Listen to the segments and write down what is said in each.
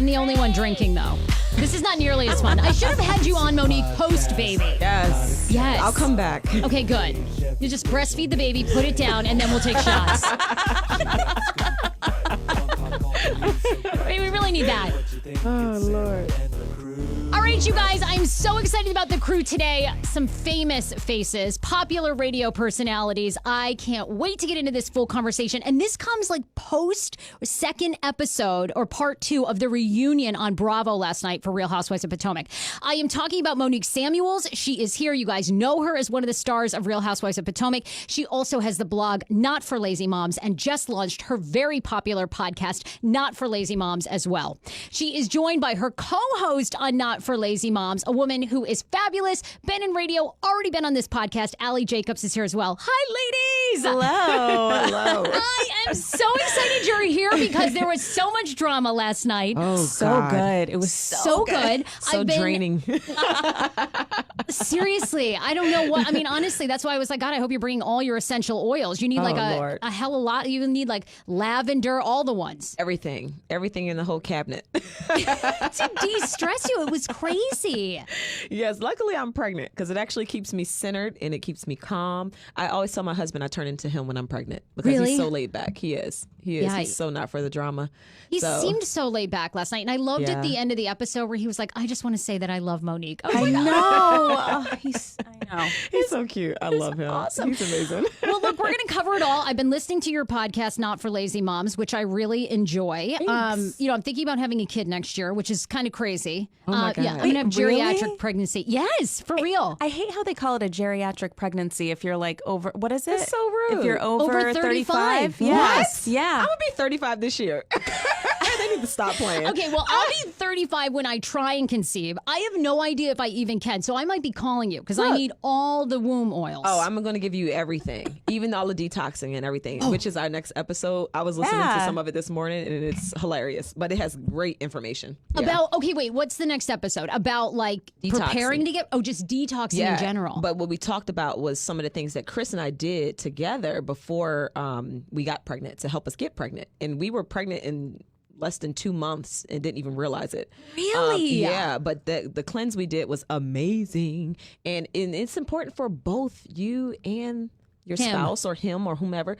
the only one drinking, though. This is not nearly as fun. I should have had you on, Monique, post-baby. Yes. Yes. I'll come back. Okay, good. You just breastfeed the baby, put it down, and then we'll take shots. I mean, we really need that. Oh, Lord. All right, you guys, I'm so excited about the crew today. Some famous faces, popular radio personalities. I can't wait to get into this full conversation. And this comes like post second episode or part 2 of the reunion on Bravo last night for Real Housewives of Potomac. I am talking about Monique Samuels. She is here. You guys know her as one of the stars of Real Housewives of Potomac. She also has the blog Not for Lazy Moms and just launched her very popular podcast, Not for Lazy Moms, as well. She is joined by her co-host on Not for Lazy Moms, a woman who is fabulous, been in radio, already been on this podcast. Aly Jacobs is here as well. Hi, ladies. Hello. Hello. I am so excited you're here because there was so much drama last night. Oh, So God. good. It was So good. So draining. Seriously, I don't know what. I mean, honestly, that's why I was like, God, I hope you're bringing all your essential oils. You need like Lord. a hell of a lot. You need like lavender, all the ones. Everything in the whole cabinet. To de-stress you. It was crazy. Yes, luckily I'm pregnant because it actually keeps me centered and it keeps me calm. I always tell my husband I turn into him when I'm pregnant because Really? he's so laid back. He is. Yeah, He's so not for the drama. He So- seemed so laid back last night. And I loved at Yeah. the end of the episode where he was like, I just want to say that I love Monique. I was I like, know. I know. He's so cute. I love him. awesome. He's amazing. Well, look, we're going to cover it all. I've been listening to your podcast, Not for Lazy Moms, which I really enjoy. I'm thinking about having a kid next year, which is kind of crazy. Oh my God. Yeah, I'm going to have Really? geriatric pregnancy. Yes, for real. I hate how they call it a geriatric pregnancy if you're like over, what is it? It's so rude. If you're over, Over 35. 35. Yes. Yeah. I'm gonna be 35 this year. They need to stop playing. Okay, well, I'll be 35 when I try and conceive. I have no idea if I even can, so I might be calling you because I Look. need all the womb oils. Oh, I'm going to give you everything, even all the detoxing and everything, which is our next episode. I was listening to Yeah. some of it this morning, and it's hilarious, but it has great information. Yeah. About, okay, wait, what's the next episode? About like Detoxing. preparing to get, just detoxing in general. But what we talked about was some of the things that Chris and I did together before we got pregnant to help us get pregnant. And we were pregnant in less than 2 months and didn't even realize it. Really? Yeah, but the cleanse we did was amazing. And it's important for both you and your Him. spouse or him or whomever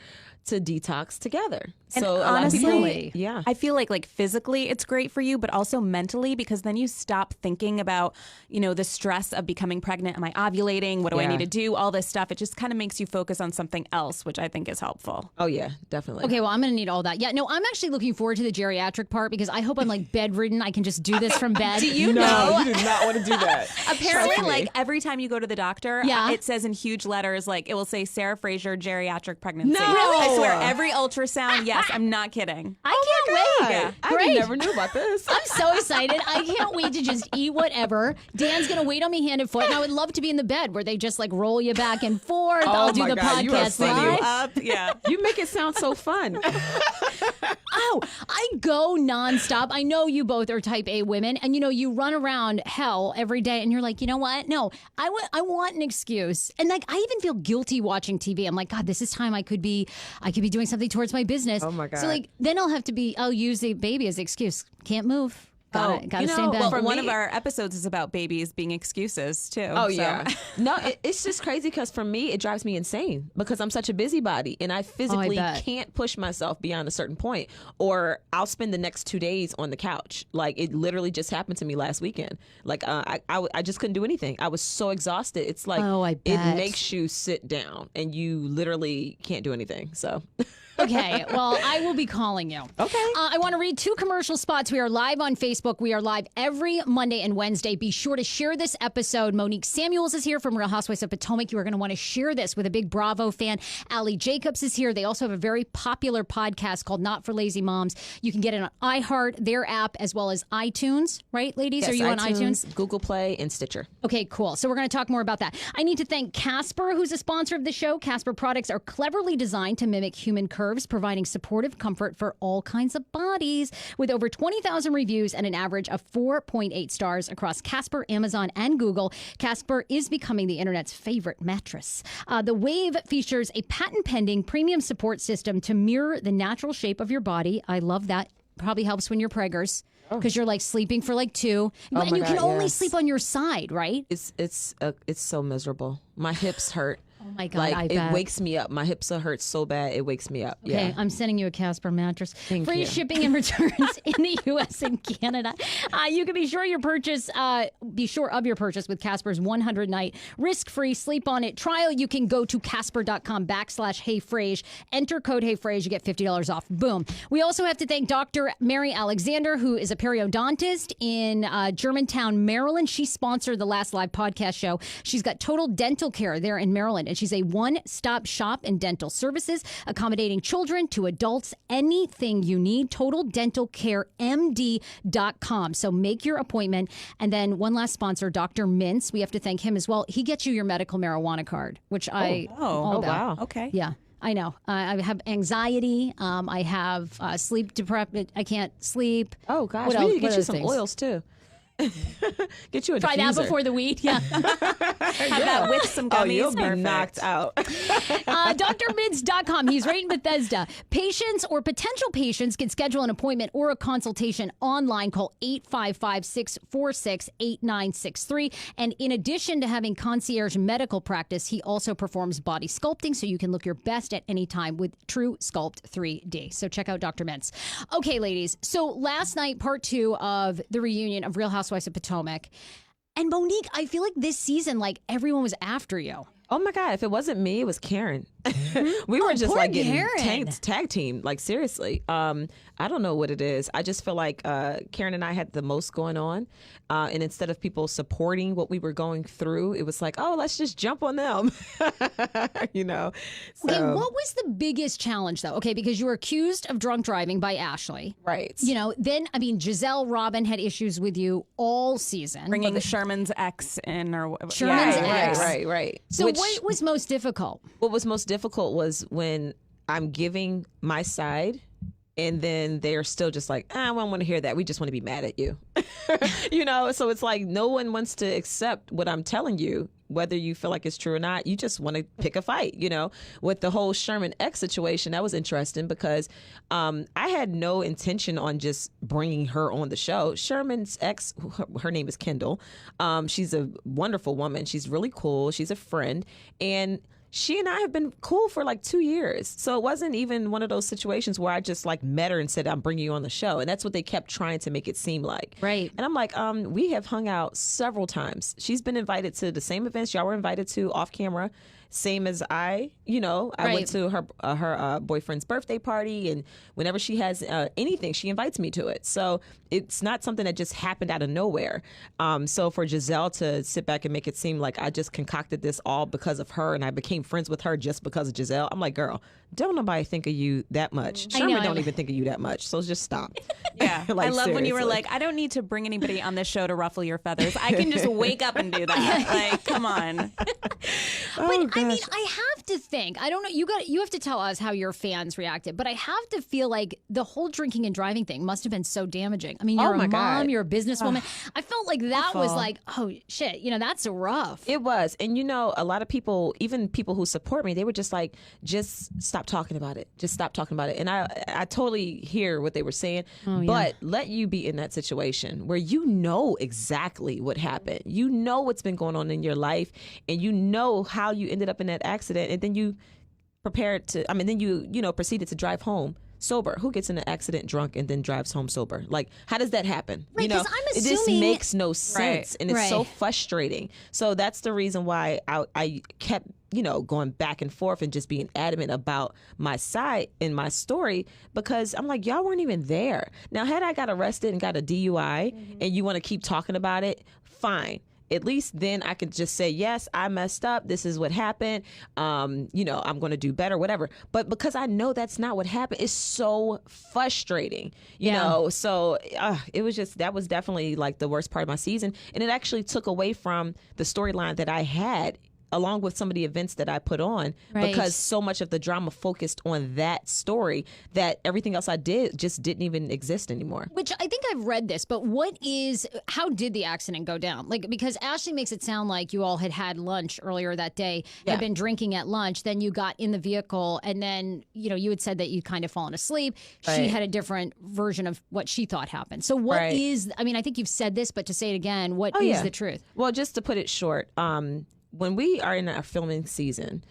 to detox together. And so a lot of people- honestly, yeah. I feel like physically it's great for you, but also mentally because then you stop thinking about, the stress of becoming pregnant. Am I ovulating? What do I Yeah. need to do? All this stuff. It just kind of makes you focus on something else, which I think is helpful. Oh yeah, definitely. Okay, well, I'm going to need all that. Yeah, no, I'm actually looking forward to the geriatric part because I hope I'm like bedridden. I can just do this from bed. Do you No, know? you do not want to do that. Apparently, Trust me. like every time you go to the doctor, Yeah. it says in huge letters, like it will say Sarah Fraser geriatric pregnancy. No. I swear, every ultrasound. Yes, I'm not kidding. I can't wait. Yeah. I Great. never knew about this. I'm so excited. I can't wait to just eat whatever. Dan's going to wait on me hand and foot. And I would love to be in the bed where they just like roll you back and forth. Oh I'll do my the God, you are podcast funny. live. Up, yeah. You make it sound so fun. Oh, I go nonstop. I know you both are type A women and you run around hell every day and you're like, you know what? No, I want an excuse. And like, I even feel guilty watching TV. I'm like, God, this is time I could be doing something towards my business. Oh, my God. So like, then I'll use the baby as an excuse. Can't move. Gotta stay in bed. Well, For one me- of our episodes is about babies being excuses too. Oh, so. yeah. No, it's just crazy because for me, it drives me insane because I'm such a busybody and I physically bet. can't push myself beyond a certain point or I'll spend the next 2 days on the couch. Like it literally just happened to me last weekend. Like I just couldn't do anything. I was so exhausted. It's like Oh, I bet. it makes you sit down and you literally can't do anything. So Okay, well, I will be calling you. Okay. I want to read 2 commercial spots. We are live on Facebook. We are live every Monday and Wednesday. Be sure to share this episode. Monique Samuels is here from Real Housewives of Potomac. You are going to want to share this with a big Bravo fan. Aly Jacobs is here. They also have a very popular podcast called Not for Lazy Moms. You can get it on iHeart, their app, as well as iTunes. Right, ladies? Yes, Are you on iTunes? Google Play, and Stitcher. Okay, cool. So we're going to talk more about that. I need to thank Casper, who's a sponsor of the show. Casper products are cleverly designed to mimic human curves, providing supportive comfort for all kinds of bodies. With over 20,000 reviews and an average of 4.8 stars across Casper, Amazon, and Google, Casper is becoming the internet's favorite mattress. The Wave features a patent-pending premium support system to mirror the natural shape of your body. I love that. Probably helps when you're preggers. because you're like sleeping for like 2, Oh and my you can God, only yes. sleep on your side, right? It's so miserable. My hips hurt. Oh my God, Like I it bet. wakes me up. My hips are hurt so bad it wakes me up. Okay, Yeah. I'm sending you a Casper mattress. Thank Free you. shipping and returns in the U.S. and Canada. You can be sure of your purchase with Casper's 100-night risk-free sleep on it trial. You can go to casper.com/HeyFrase. Enter code HeyFrase. You get $50 off. Boom. We also have to thank Dr. Mary Alexander, who is a periodontist in Germantown, Maryland. She sponsored the last live podcast show. She's got total dental care there in Maryland, and she's a one-stop shop in dental services, accommodating children to adults, anything you need. TotalDentalCareMD.com. So make your appointment. And then one last sponsor, Dr. Mintz. We have to thank him as well. He gets you your medical marijuana card, which I all about. Wow. Okay. Yeah. I know. I have anxiety. I have sleep deprivation. I can't sleep. Oh gosh, What we else? need to What get you other some things? oils too. Get you a Try that diffuser. before the weed. Yeah. Have that with some gummies. Oh, you'll be Perfect. knocked out. DrMids.com. He's right in Bethesda. Patients or potential patients can schedule an appointment or a consultation online. Call 855-646-8963. And in addition to having concierge medical practice, he also performs body sculpting so you can look your best at any time with True Sculpt 3D. So check out Dr. Mintz. Okay, ladies. So last night, part 2 of the reunion of Real Housewives of Potomac. And Monique, I feel like this season, like everyone was after you. Oh my God, if it wasn't me, it was Karen. We were just poor like getting Karen. tag team, like seriously. I don't know what it is. I just feel like Karen and I had the most going on. And instead of people supporting what we were going through, it was like, oh, let's just jump on them. You know? So, Okay, what was the biggest challenge, though? Okay, because you were accused of drunk driving by Ashley. right. You know, then, I mean, Giselle Robin had issues with you all season. Bringing Sherman's ex in or Sherman's ex. Right. So Which- what was most difficult? What was most difficult was when I'm giving my side and then they're still just like, I don't want to hear that. We just want to be mad at you. You know, so it's like no one wants to accept what I'm telling you, whether you feel like it's true or not. You just want to pick a fight, you know. With the whole Sherman X situation, that was interesting because I had no intention on just bringing her on the show. Sherman's ex, her name is Kendall. She's a wonderful woman. She's really cool. She's a friend. And she and I have been cool for like 2 years. So it wasn't even one of those situations where I just like met her and said, I'm bringing you on the show. And that's what they kept trying to make it seem like. Right. And I'm like, we have hung out several times. She's been invited to the same events y'all were invited to off camera. Same as I, you know, I went to her boyfriend's birthday party, and whenever she has anything, she invites me to it. So it's not something that just happened out of nowhere. So for Giselle to sit back and make it seem like I just concocted this all because of her and I became friends with her just because of Giselle, I'm like, girl, don't nobody think of you that much. I know, Sherman don't even think of you that much. So just stop. Yeah. Like, I love when you were seriously. like, I don't need to bring anybody on this show to ruffle your feathers. I can just wake up and do that. Like, come on. But I mean, I have to think. I don't know. You have to tell us how your fans reacted. But I have to feel like the whole drinking and driving thing must have been so damaging. I mean, you're my a mom, God. you're a businesswoman. I felt like that was Awful. like, oh shit, you know, that's rough. It was. And you know, a lot of people, even people who support me, they were just like, just stop talking about it. Just stop talking about it. And I totally hear what they were saying. But let you be in that situation where you know exactly what happened. You know what's been going on in your life and you know how you ended up in that accident, and then you proceeded to drive home sober. Who gets in an accident drunk and then drives home sober? Like, how does that happen? Right, you know, 'cause I'm it just assuming- makes no sense, and it's so Right. frustrating. So that's the reason why I kept, you know, going back and forth and just being adamant about my side in my story, because I'm like, y'all weren't even there. Now, had I got arrested and got a DUI and you want to keep talking about it, fine. At least then I could just say, yes, I messed up. This is what happened. You know, I'm going to do better, whatever. But because I know that's not what happened, it's so frustrating, you know? So that was definitely like the worst part of my season. And it actually took away from the storyline that I had along with some of the events that I put on, Right. because so much of the drama focused on that story that everything else I did just didn't even exist anymore. Which I think I've read this, but how did the accident go down? Like, because Ashley makes it sound like you all had lunch earlier that day, had been drinking at lunch, then you got in the vehicle, and then, you had said that you kind of fallen asleep. She Right. had a different version of what she thought happened. So what is, I mean, I think you've said this, but to say it again, what is the truth? Well, just to put it short, when we are in our filming season,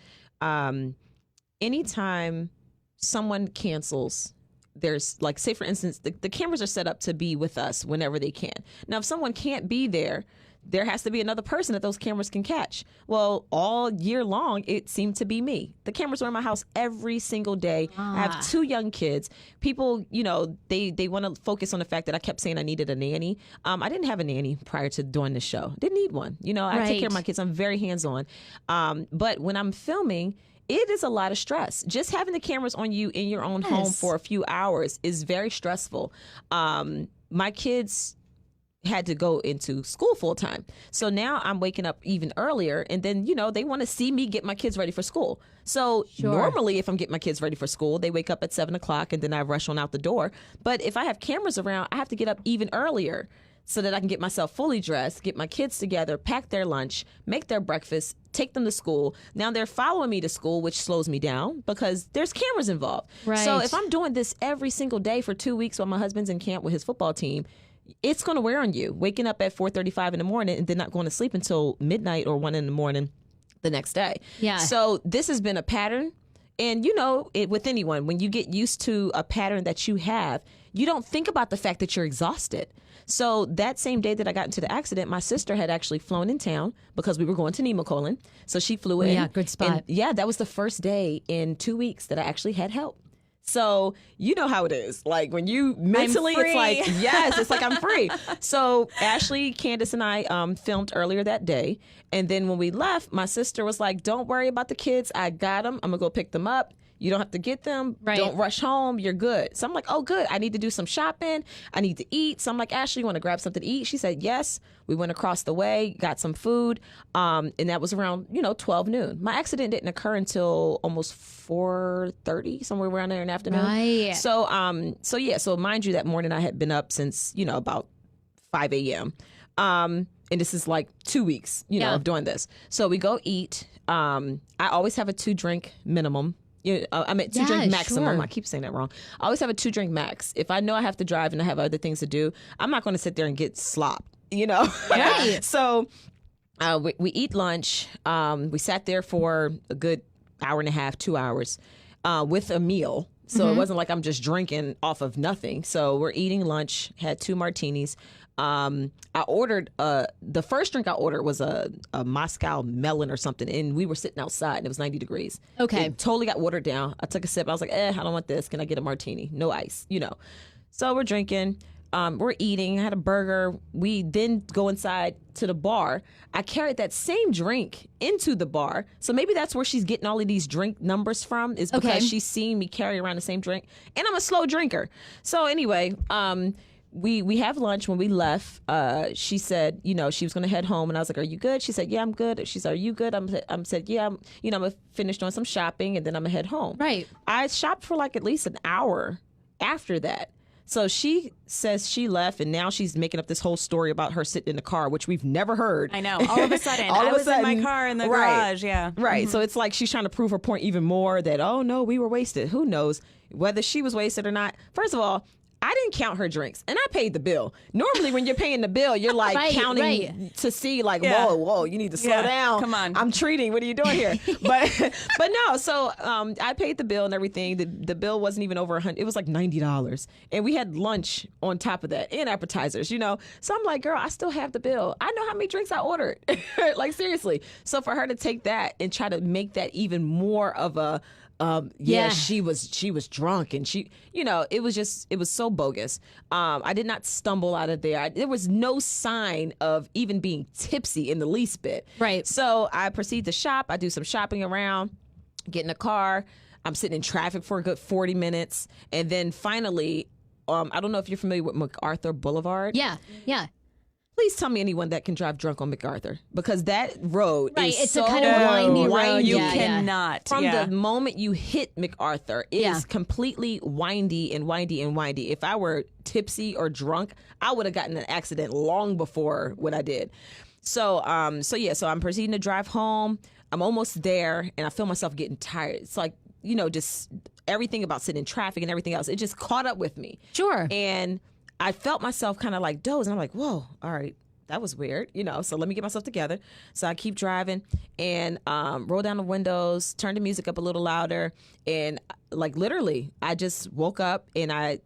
anytime someone cancels, there's like, say for instance, the cameras are set up to be with us whenever they can. Now, if someone can't be there, there has to be another person that those cameras can catch. Well, all year long, it seemed to be me. The cameras were in my house every single day. I have 2 young kids. People, they want to focus on the fact that I kept saying I needed a nanny. I didn't have a nanny prior to doing the show. Didn't need one. I take care of my kids. I'm very hands-on. But when I'm filming, it is a lot of stress. Just having the cameras on you in your own home for a few hours is very stressful. My kids had to go into school full time. So now I'm waking up even earlier, and then, they want to see me get my kids ready for school. So normally if I'm getting my kids ready for school, they wake up at 7:00 and then I rush on out the door. But if I have cameras around, I have to get up even earlier so that I can get myself fully dressed, get my kids together, pack their lunch, make their breakfast, take them to school. Now they're following me to school, which slows me down because there's cameras involved. Right. So if I'm doing this every single day for 2 weeks while my husband's in camp with his football team, it's going to wear on you. Waking up at 4:35 in the morning and then not going to sleep until midnight or 1 in the morning the next day. Yeah. So this has been a pattern. And with anyone, when you get used to a pattern that you have, you don't think about the fact that you're exhausted. So that same day that I got into the accident, my sister had actually flown in town because we were going to Nemacolin. So she flew in. Yeah, good spot. And that was the first day in 2 weeks that I actually had help. So you know how it is. Like when you mentally, it's like, yes, it's like I'm free. So Ashley, Candace, and I filmed earlier that day. And then when we left, my sister was like, don't worry about the kids. I got them. I'm going to go pick them up. You don't have to get them. Right. Don't rush home. You're good. So I'm like, oh, good. I need to do some shopping. I need to eat. So I'm like, Ashley, you want to grab something to eat? She said, yes. We went across the way, got some food. And that was around, 12 noon. My accident didn't occur until almost 4:30, somewhere around there in the afternoon. Right. So mind you, that morning I had been up since, about 5 a.m. And this is like 2 weeks, of doing this. So we go eat. I always have a 2-drink minimum. I mean, 2-drink maximum. Sure. I keep saying that wrong. I always have a 2-drink max. If I know I have to drive and I have other things to do, I'm not going to sit there and get slop, Right. So we eat lunch. We sat there for a good hour and a half, 2 hours with a meal. So it wasn't like I'm just drinking off of nothing. So we're eating lunch, had 2 martinis. I ordered the first drink I ordered was a Moscow melon or something, and we were sitting outside and it was 90 degrees. Okay. It totally got watered down. I took a sip. I was like, I don't want this. Can I get a martini? No ice, So we're drinking. We're eating. I had a burger. We then go inside to the bar. I carried that same drink into the bar. So maybe that's where she's getting all of these drink numbers from, is because she's seeing me carry around the same drink. And I'm a slow drinker. So anyway, we have lunch. When we left, she said, she was going to head home. And I was like, are you good? She said, yeah, I'm good. She said, are you good? I'm said, yeah, I'm going to finish doing some shopping and then I'm going to head home. Right. I shopped for like at least an hour after that. So she says she left, and now she's making up this whole story about her sitting in the car, which we've never heard. I know. All of a sudden, I was in my car in the garage. Yeah. Right. So it's like she's trying to prove her point even more that, oh, no, we were wasted. Who knows whether she was wasted or not. First of all, I didn't count her drinks, and I paid the bill. Normally, when you're paying the bill, you're like counting to see, like, whoa, you need to slow down. Come on. I'm treating. What are you doing here? but no. So I paid the bill and everything. The bill wasn't even over $100. It was like $90, and we had lunch on top of that and appetizers. So I'm like, girl, I still have the bill. I know how many drinks I ordered. Like seriously. So for her to take that and try to make that even more of a she was drunk, and she, it was so bogus. I did not stumble out of there. There was no sign of even being tipsy in the least bit. Right. So I proceed to shop. I do some shopping around, get in a car. I'm sitting in traffic for a good 40 minutes. And then finally, I don't know if you're familiar with MacArthur Boulevard. Yeah. please tell me anyone that can drive drunk on MacArthur, because that road is it's so a kind of windy road. You Yeah, cannot. From the moment you hit MacArthur, it is completely windy and windy and windy. If I were tipsy or drunk, I would have gotten an accident long before what I did. So I'm proceeding to drive home. I'm almost there, and I feel myself getting tired. It's like, just everything about sitting in traffic and everything else. It just caught up with me. Sure. And I felt myself kind of like doze, and I'm like, whoa, all right, that was weird, so let me get myself together. So I keep driving and roll down the windows, turn the music up a little louder, and like literally, I just woke up and I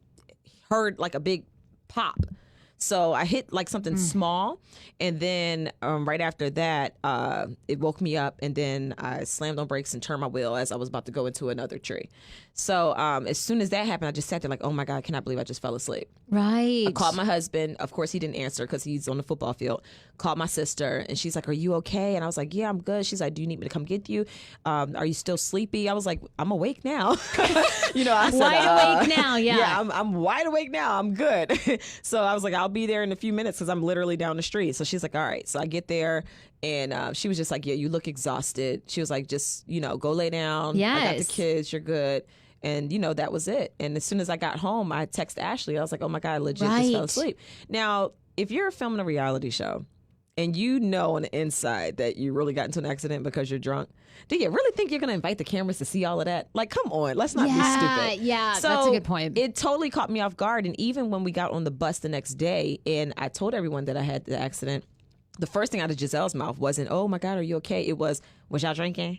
heard like a big pop. So I hit like something small, and then right after that, it woke me up, and then I slammed on brakes and turned my wheel as I was about to go into another tree. So as soon as that happened, I just sat there like, oh my God, I cannot believe I just fell asleep. Right. I called my husband. Of course, he didn't answer because he's on the football field. Called my sister, and she's like, are you okay? And I was like, yeah, I'm good. She's like, do you need me to come get you? Are you still sleepy? I was like, I'm awake now. I said, wide awake now, yeah. Yeah, I'm wide awake now. I'm good. So I was like, I'll be there in a few minutes because I'm literally down the street. So she's like, all right. So I get there, and she was just like, yeah, you look exhausted. She was like, just, go lay down. Yes. I got the kids. You're good. And, that was it. And as soon as I got home, I texted Ashley. I was like, oh, my God, I legit just fell asleep. Now, if you're filming a reality show and on the inside that you really got into an accident because you're drunk, do you really think you're going to invite the cameras to see all of that? Like, come on. Let's not be stupid. Yeah, so that's a good point. It totally caught me off guard. And even when we got on the bus the next day and I told everyone that I had the accident, the first thing out of Giselle's mouth wasn't, oh, my God, are you okay? It was y'all drinking?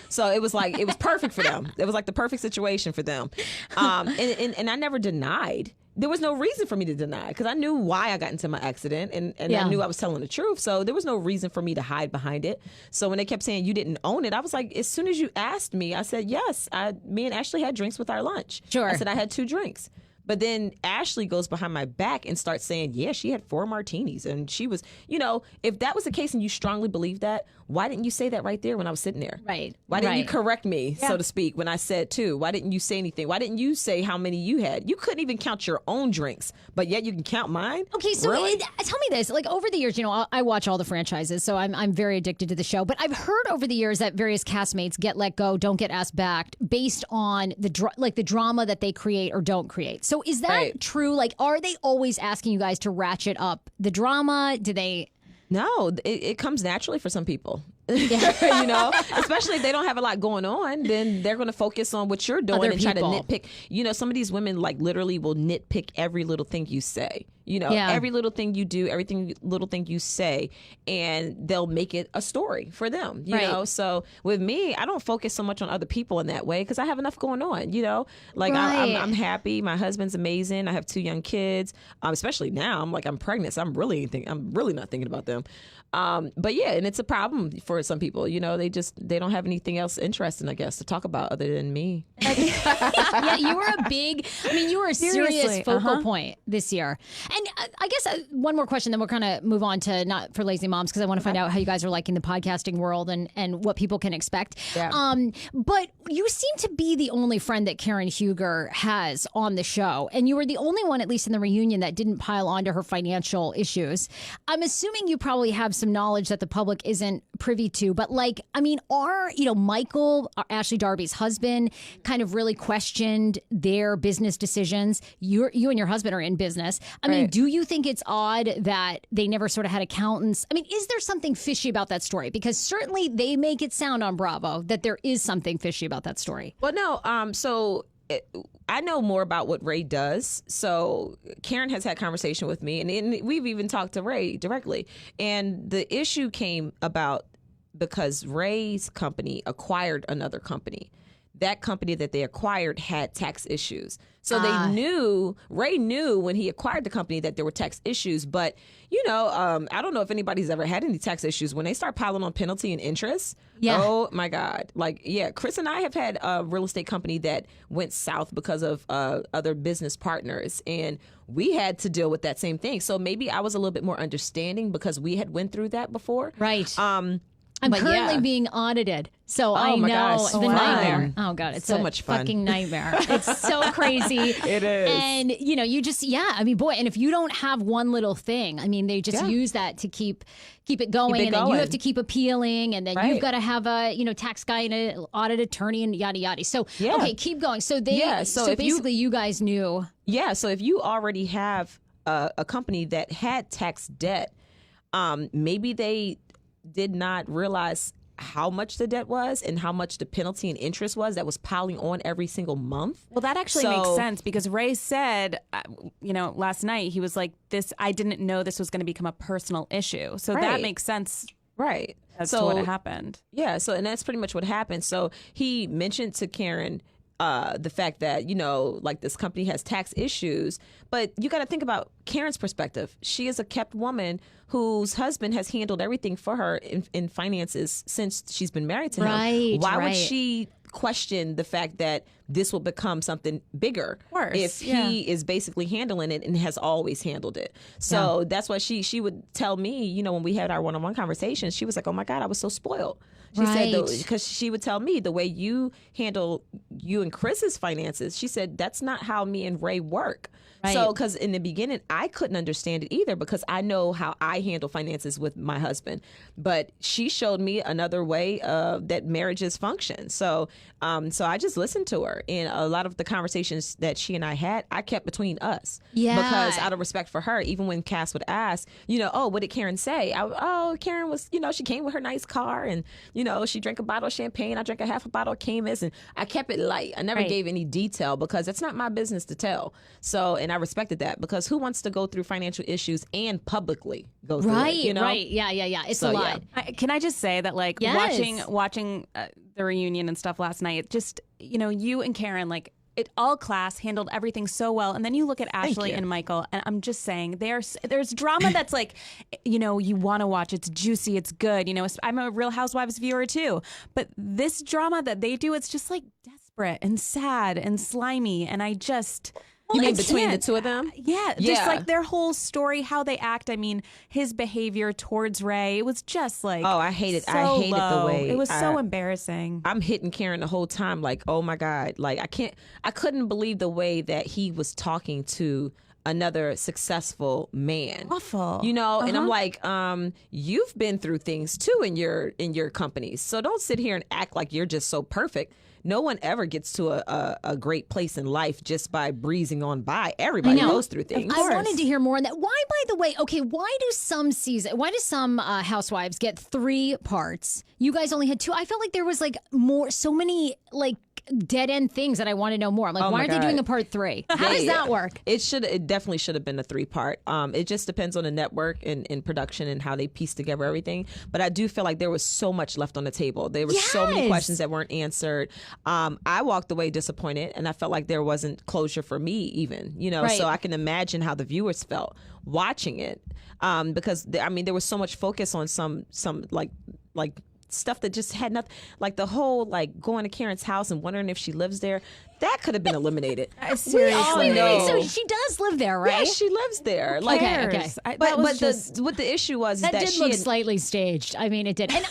So it was like, it was perfect for them. It was like the perfect situation for them. And I never denied. There was no reason for me to deny because I knew why I got into my accident and I knew I was telling the truth. So there was no reason for me to hide behind it. So when they kept saying you didn't own it, I was like, as soon as you asked me, I said, yes, me and Ashley had drinks with our lunch. Sure. I said I had 2 drinks. But then Ashley goes behind my back and starts saying, yeah, she had 4 martinis. And she was, if that was the case and you strongly believe that, why didn't you say that right there when I was sitting there? Right. Why didn't you correct me, so to speak, when I said 2? Why didn't you say anything? Why didn't you say how many you had? You couldn't even count your own drinks, but yet you can count mine? Okay, so really? Tell me this. Like, over the years, I watch all the franchises, so I'm very addicted to the show. But I've heard over the years that various castmates get let go, don't get asked back, based on the drama that they create or don't create. So is that true? Like, are they always asking you guys to ratchet up the drama? Do they... No, it comes naturally for some people. Especially if they don't have a lot going on, then they're going to focus on what you're doing and try to nitpick. Some of these women like literally will nitpick every little thing you say. Every little thing you do, little thing you say, and they'll make it a story for them. You know, so with me, I don't focus so much on other people in that way because I have enough going on. I'm happy. My husband's amazing. I have 2 young kids. Especially now, I'm pregnant, so I'm really not thinking about them. But yeah, and it's a problem for some people. They don't have anything else interesting, I guess, to talk about other than me. Yeah, you were a serious focal point this year. And I guess one more question, then we'll kind of move on to Not for Lazy Moms, because I want to find out how you guys are liking the podcasting world and what people can expect. Yeah. But you seem to be the only friend that Karen Huger has on the show. And you were the only one, at least in the reunion, that didn't pile onto her financial issues. I'm assuming you probably have some knowledge that the public isn't privy to. But are Michael, Ashley Darby's husband, kind of really questioned their business decisions? You and your husband are in business. Do you think it's odd that they never sort of had accountants? Is there something fishy about that story? Because certainly they make it sound on Bravo that there is something fishy about that story. Well, no. I know more about what Ray does. So Karen has had conversation with me, and we've even talked to Ray directly. And the issue came about because Ray's company acquired another company. That company that they acquired had tax issues. So Ray knew when he acquired the company that there were tax issues. But, I don't know if anybody's ever had any tax issues. When they start piling on penalty and interest, oh, my God. Chris and I have had a real estate company that went south because of other business partners. And we had to deal with that same thing. So maybe I was a little bit more understanding because we had went through that before. Right. I'm But currently yeah. being audited, so I my know gosh, the fun. nightmare. Oh god, it's So a much fun. fucking nightmare. It's so crazy. It is. And you just I mean, boy, and if you don't have one little thing, I mean, they just use that to keep it going, and then you have to keep appealing, and then you've got to have a tax guy and an audit attorney and yada yada. So okay, keep going. So so basically, you guys knew. Yeah. So if you already have a company that had tax debt, maybe they did not realize how much the debt was and how much the penalty and interest was that was piling on every single month. Well, that actually makes sense because Ray said, last night, he was like, I didn't know this was going to become a personal issue. So that makes sense. Right. As to what happened. Yeah. So, and that's pretty much what happened. So he mentioned to Karen the fact that, like this company has tax issues, but you got to think about Karen's perspective. She is a kept woman whose husband has handled everything for her in finances since she's been married to him. Why would she question the fact that this will become something bigger if he is basically handling it and has always handled it? So that's why she would tell me, when we had our one-on-one conversations, she was like, oh my God, I was so spoiled. She said, because she would tell me the way you handle you and Chris's finances, she said, that's not how me and Ray work. Right. So, because in the beginning, I couldn't understand it either because I know how I handle finances with my husband. But she showed me another way that marriages function. So, so I just listened to her. And a lot of the conversations that she and I had, I kept between us. Yeah. Because out of respect for her, even when Cass would ask, oh, what did Karen say? Karen was, she came with her nice car and, she drank a bottle of champagne. I drank a half a bottle of Camus. And I kept it light. I never gave any detail because it's not my business to tell. So, and I respected that because who wants to go through financial issues and publicly go through it? Right. Yeah. It's a lot. Can I just say that, like, watching the reunion and stuff last night, just, you and Karen, like, it all class handled everything so well. And then you look at Ashley and Michael, and I'm just saying there's drama that's like, you want to watch. It's juicy. It's good. I'm a Real Housewives viewer too. But this drama that they do, it's just like desperate and sad and slimy. And I just... You mean between the two of them? Yeah, just like their whole story, how they act. I mean, his behavior towards Ray, it was just like I hated the way it was so embarrassing. I'm hitting Karen the whole time, like, oh my God, like I couldn't believe the way that he was talking to another successful man. Awful. And I'm like, you've been through things too in your companies, so don't sit here and act like you're just so perfect. No one ever gets to a great place in life just by breezing on by. Everybody goes through things. I wanted to hear more on that. Why, by the way, why do some housewives get 3 parts? You guys only had 2. I felt like there was so many dead end things that I want to know more. I'm like, why aren't they doing a part 3? How does that work? It definitely should have been a 3-part. It just depends on the network and production and how they piece together everything. But I do feel like there was so much left on the table. There were so many questions that weren't answered. I walked away disappointed, and I felt like there wasn't closure for me even, so I can imagine how the viewers felt watching it. Because there was so much focus on some like stuff that just had nothing, like the whole going to Karen's house and wondering if she lives there. That could have been eliminated. Seriously. So she does live there, right? Yeah, she lives there. Okay. But what the issue was that is that did she look had, slightly staged. I mean, it did. And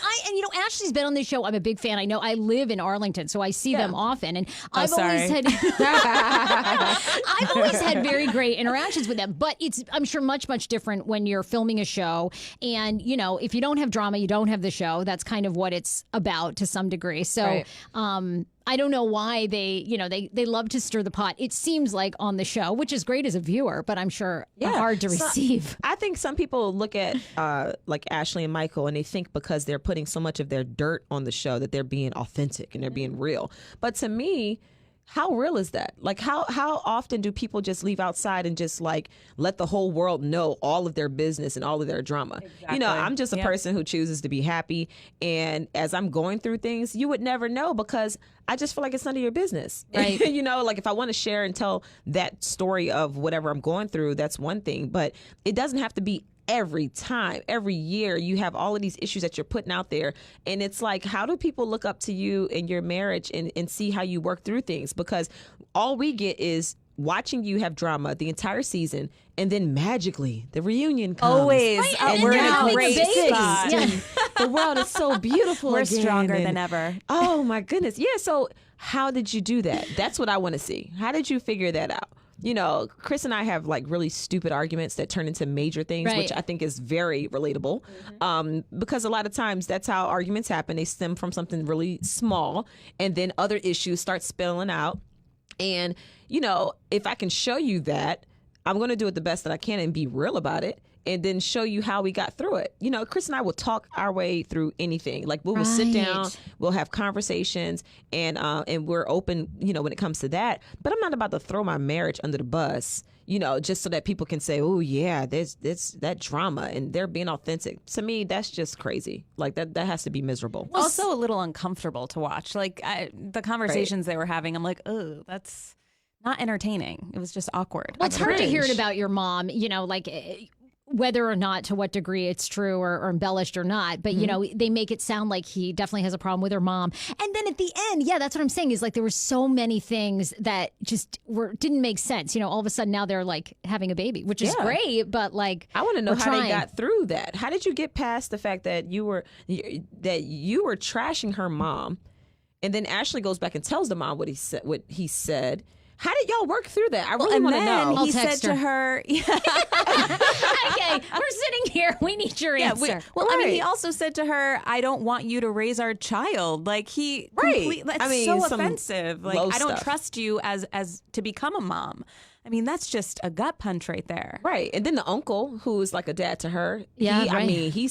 Ashley's been on this show. I'm a big fan. I know I live in Arlington, so I see them often. And I've always had very great interactions with them. But it's, I'm sure, much, much different when you're filming a show. And, if you don't have drama, you don't have the show. That's kind of what it's about to some degree. So, I don't know why they love to stir the pot. It seems like on the show, which is great as a viewer, but I'm sure hard to receive. I think some people look at like Ashley and Michael and they think because they're putting so much of their dirt on the show that they're being authentic and they're being real. But to me, how real is that? Like, how often do people just leave outside and just let the whole world know all of their business and all of their drama? Exactly. I'm just a person who chooses to be happy. And as I'm going through things, you would never know because I just feel like it's none of your business. Right. If I want to share and tell that story of whatever I'm going through, that's one thing. But it doesn't have to be every time, every year. You have all of these issues that you're putting out there. And it's like, how do people look up to you in your marriage and see how you work through things? Because all we get is watching you have drama the entire season, and then magically the reunion comes. Always. And we're now in a great it's big. spot. Yeah. the world is so beautiful. We're again, stronger than ever. Oh my goodness. Yeah. So how did you do that? That's what I want to see. How did you figure that out? You know, Chris and I have like really stupid arguments that turn into major things, which I think is very relatable. Because a lot of times that's how arguments happen. They stem from something really small, and then other issues start spilling out. And, you know, if I can show you that, I'm going to do it the best that I can and be real about it, and then show you how we got through it. You know, Chris and I will talk our way through anything. Like we will sit down, we'll have conversations, and we're open, you know, when it comes to that. But I'm not about to throw my marriage under the bus, you know, just so that people can say, oh yeah, there's that drama and they're being authentic. To me, that's just crazy. Like that has to be miserable. Also a little uncomfortable to watch. Like the conversations they were having, I'm like, oh, that's not entertaining. It was just awkward. Well, it's hard to hear it about your mom, you know, like whether or not to what degree it's true or embellished or not. But, you know, they make it sound like he definitely has a problem with her mom. And then at the end, yeah, that's what I'm saying is like there were so many things that just didn't make sense. You know, all of a sudden now they're like having a baby, which is great. But like, I want to know how they got through that. How did you get past the fact that you were trashing her mom, and then Ashley goes back and tells the mom what he said. How did y'all work through that? I really want to know. He said to her, okay, we're sitting here. We need your answer. I mean, he also said to her, I don't want you to raise our child. Like that's so offensive. Like, I don't trust you as to become a mom. I mean, that's just a gut punch right there. Right. And then the uncle, who is like a dad to her, he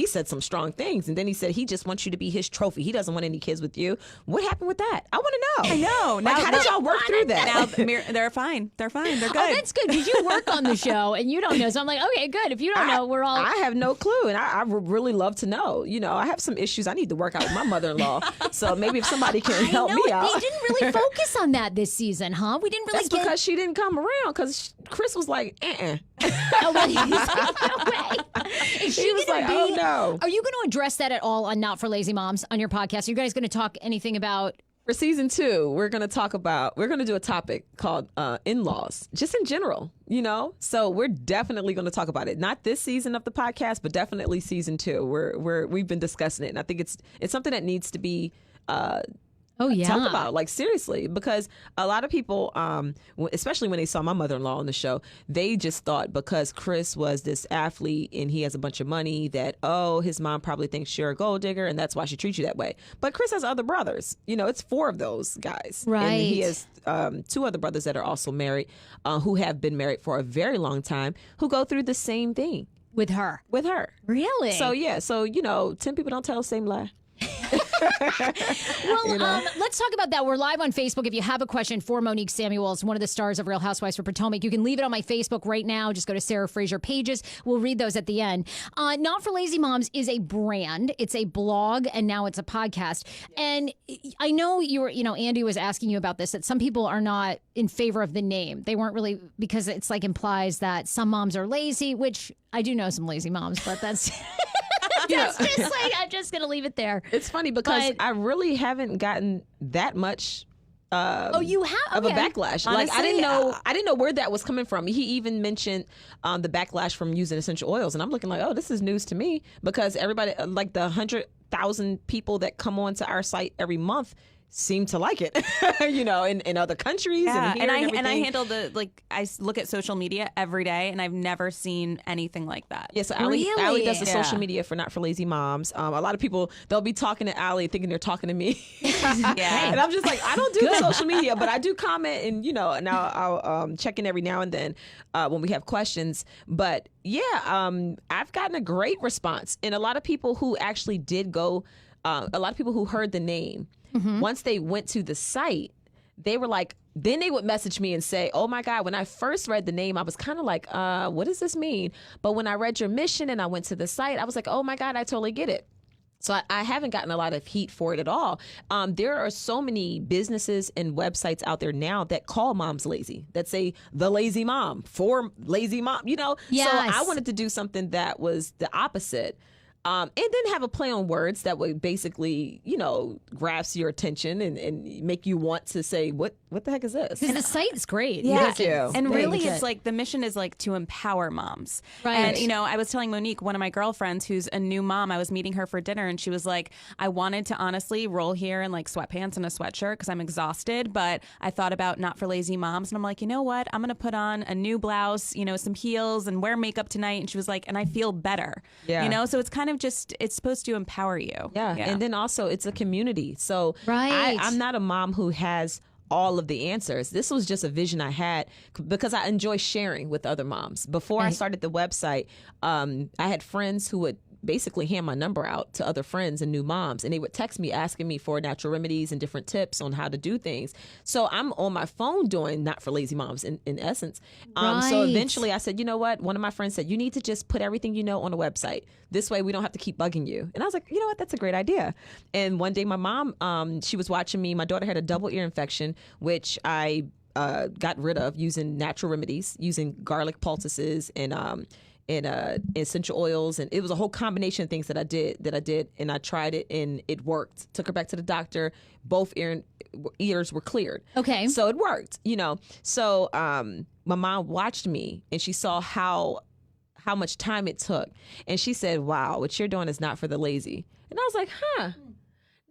said some strong things, and then he said he just wants you to be his trophy. He doesn't want any kids with you. What happened with that? I want to know. I know. Like, how did y'all work through that? Now they're fine. They're fine. They're good. Oh, that's good because you work on the show and you don't know. So I'm like, okay, good. If you don't know, we're all. I have no clue, and I would really love to know. You know, I have some issues I need to work out with my mother-in-law. So maybe if somebody can help me out. They didn't really focus on that this season, huh? We didn't really. That's because she didn't come around. Because Chris was like, No way. Is she was gonna like, be? oh no. Are you going to address that at all on Not for Lazy Moms on your podcast? Are you guys going to talk anything about? For season 2, we're going to do a topic called in-laws, just in general, you know? So we're definitely going to talk about it. Not this season of the podcast, but definitely season 2. We've been discussing it. And I think it's something that needs to be talk about, like, seriously, because a lot of people, especially when they saw my mother-in-law on the show, they just thought because Chris was this athlete and he has a bunch of money that, his mom probably thinks you're a gold digger and that's why she treats you that way. But Chris has other brothers. You know, it's 4 of those guys. Right. And he has 2 other brothers that are also married, who have been married for a very long time, who go through the same thing. With her. Really? So, yeah. So, you know, 10 people don't tell the same lie. Well, let's talk about that. We're live on Facebook. If you have a question for Monique Samuels, one of the stars of Real Housewives for Potomac, you can leave it on my Facebook right now. Just go to Sarah Fraser pages. We'll read those at the end. Not for Lazy Moms is a brand. It's a blog, and now it's a podcast. And I know Andy was asking you about this, that some people are not in favor of the name. They weren't really, because it's like implies that some moms are lazy, which I do know some lazy moms, but that's... That's just like, I'm just going to leave it there. It's funny because I really haven't gotten that much you have? of a backlash. Honestly, like I didn't know where that was coming from. He even mentioned the backlash from using essential oils, and I'm looking like, oh, this is news to me, because everybody, like the 100,000 people that come onto our site every month, seem to like it, you know, in other countries. Yeah, and I handle I look at social media every day, and I've never seen anything like that. Yeah, so Aly does the social media for Not for Lazy Moms. A lot of people, they'll be talking to Aly thinking they're talking to me. Yeah. And I'm just like, I don't do the social media, but I do comment, and you know, now I'll check in every now and then when we have questions. But yeah, I've gotten a great response, and a lot of people who actually did go, a lot of people who heard the name. Mm-hmm. Once they went to the site, they were like, then they would message me and say, oh my God, when I first read the name, I was kind of like, what does this mean? But when I read your mission and I went to the site, I was like, oh my God, I totally get it. So I haven't gotten a lot of heat for it at all. There are so many businesses and websites out there now that call moms lazy, that say the lazy mom, for lazy mom, you know? Yes. So I wanted to do something that was the opposite. And then have a play on words that would basically, grasp your attention and make you want to say, what the heck is this? Because the site is great. Thank you. And really, it's like the mission is like to empower moms. Right. And, I was telling Monique, one of my girlfriends who's a new mom, I was meeting her for dinner and she was like, I wanted to honestly roll here in like sweatpants and a sweatshirt because I'm exhausted. But I thought about Not for Lazy Moms. And I'm like, you know what? I'm going to put on a new blouse, some heels and wear makeup tonight. And she was like, and I feel better. Yeah. So it's kind of just, it's supposed to empower you. Yeah. And then also it's a community. So I'm not a mom who has all of the answers. This was just a vision I had because I enjoy sharing with other moms. Before I started the website, I had friends who would basically hand my number out to other friends and new moms, and they would text me asking me for natural remedies and different tips on how to do things. So I'm on my phone doing Not for Lazy Moms in essence. So eventually I said, you know what? One of my friends said, you need to just put everything you know on a website. This way we don't have to keep bugging you. And I was like, you know what? That's a great idea. And one day my mom, she was watching me. My daughter had a double ear infection, which I got rid of using natural remedies, using garlic poultices and essential oils, and it was a whole combination of things that I did, and I tried it and it worked. Took her back to the doctor. Both ears were cleared. Okay, so it worked. So my mom watched me and she saw how much time it took, and she said, "Wow, what you're doing is not for the lazy." And I was like, "Huh."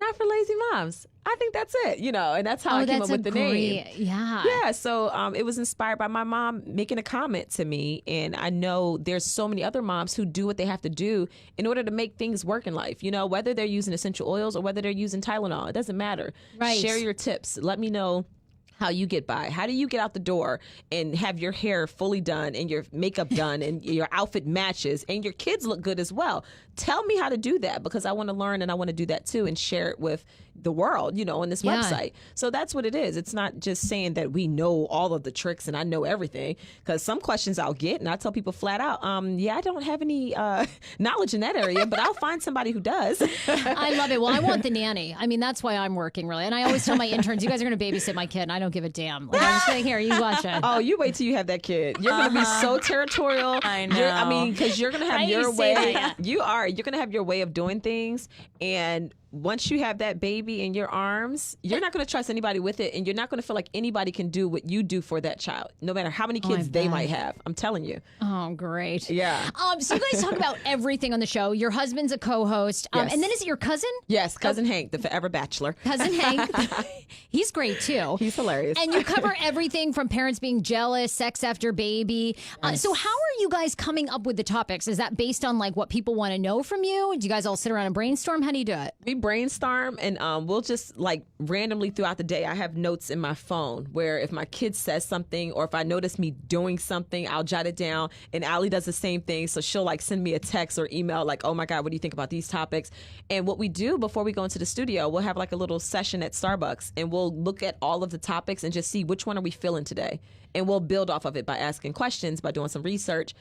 Not for lazy moms. I think that's it, and that's how I came up with the name. Yeah. Yeah. So it was inspired by my mom making a comment to me. And I know there's so many other moms who do what they have to do in order to make things work in life, whether they're using essential oils or whether they're using Tylenol. It doesn't matter. Right. Share your tips. Let me know how you get by. How do you get out the door and have your hair fully done and your makeup done and your outfit matches and your kids look good as well? Tell me how to do that, because I want to learn and I want to do that too and share it with the world, on this website. So that's what it is. It's not just saying that we know all of the tricks and I know everything, because some questions I'll get and I tell people flat out, I don't have any knowledge in that area, but I'll find somebody who does. I love it. Well, I want the nanny. I mean, that's why I'm working, really. And I always tell my interns, you guys are going to babysit my kid and I don't give a damn. Like, I'm just saying, here, you watch it. Oh, you wait till you have that kid. You're going to be so territorial. I know. Because you're going to have your way. You're going to have your way of doing things. And once you have that baby in your arms, you're not going to trust anybody with it, and you're not going to feel like anybody can do what you do for that child, no matter how many kids they might have. I'm telling you. Oh, great. Yeah. So you guys talk about everything on the show. Your husband's a co-host. Yes. And then is it your cousin? Yes, cousin Hank, the forever bachelor. Cousin Hank. He's great, too. He's hilarious. And you cover everything from parents being jealous, sex after baby. So how are you guys coming up with the topics? Is that based on like what people want to know from you? Do you guys all sit around and brainstorm? How do you do it? We brainstorm, and we'll just like randomly throughout the day. I have notes in my phone where if my kid says something or if I notice me doing something, I'll jot it down. And Aly does the same thing. So she'll like send me a text or email like, oh my God, what do you think about these topics? And what we do before we go into the studio, we'll have like a little session at Starbucks and we'll look at all of the topics and just see which one are we feeling today. And we'll build off of it by asking questions, by doing some research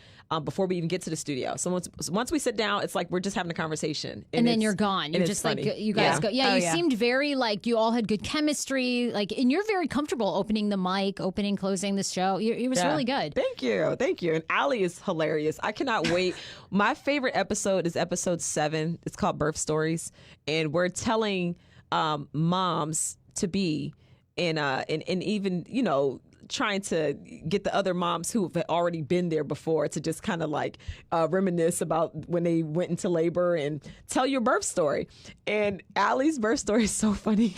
before we even get to the studio. So once we sit down, it's like we're just having a conversation. And then you're gone. You're just funny. like, you guys go. Yeah, you seemed very like you all had good chemistry. Like, and you're very comfortable opening the mic, opening, closing the show. It was really good. Thank you. And Aly is hilarious. I cannot wait. My favorite episode is episode 7. It's called Birth Stories. And we're telling moms to be and even, trying to get the other moms who have already been there before to just kind of like reminisce about when they went into labor and tell your birth story. And Aly's birth story is so funny.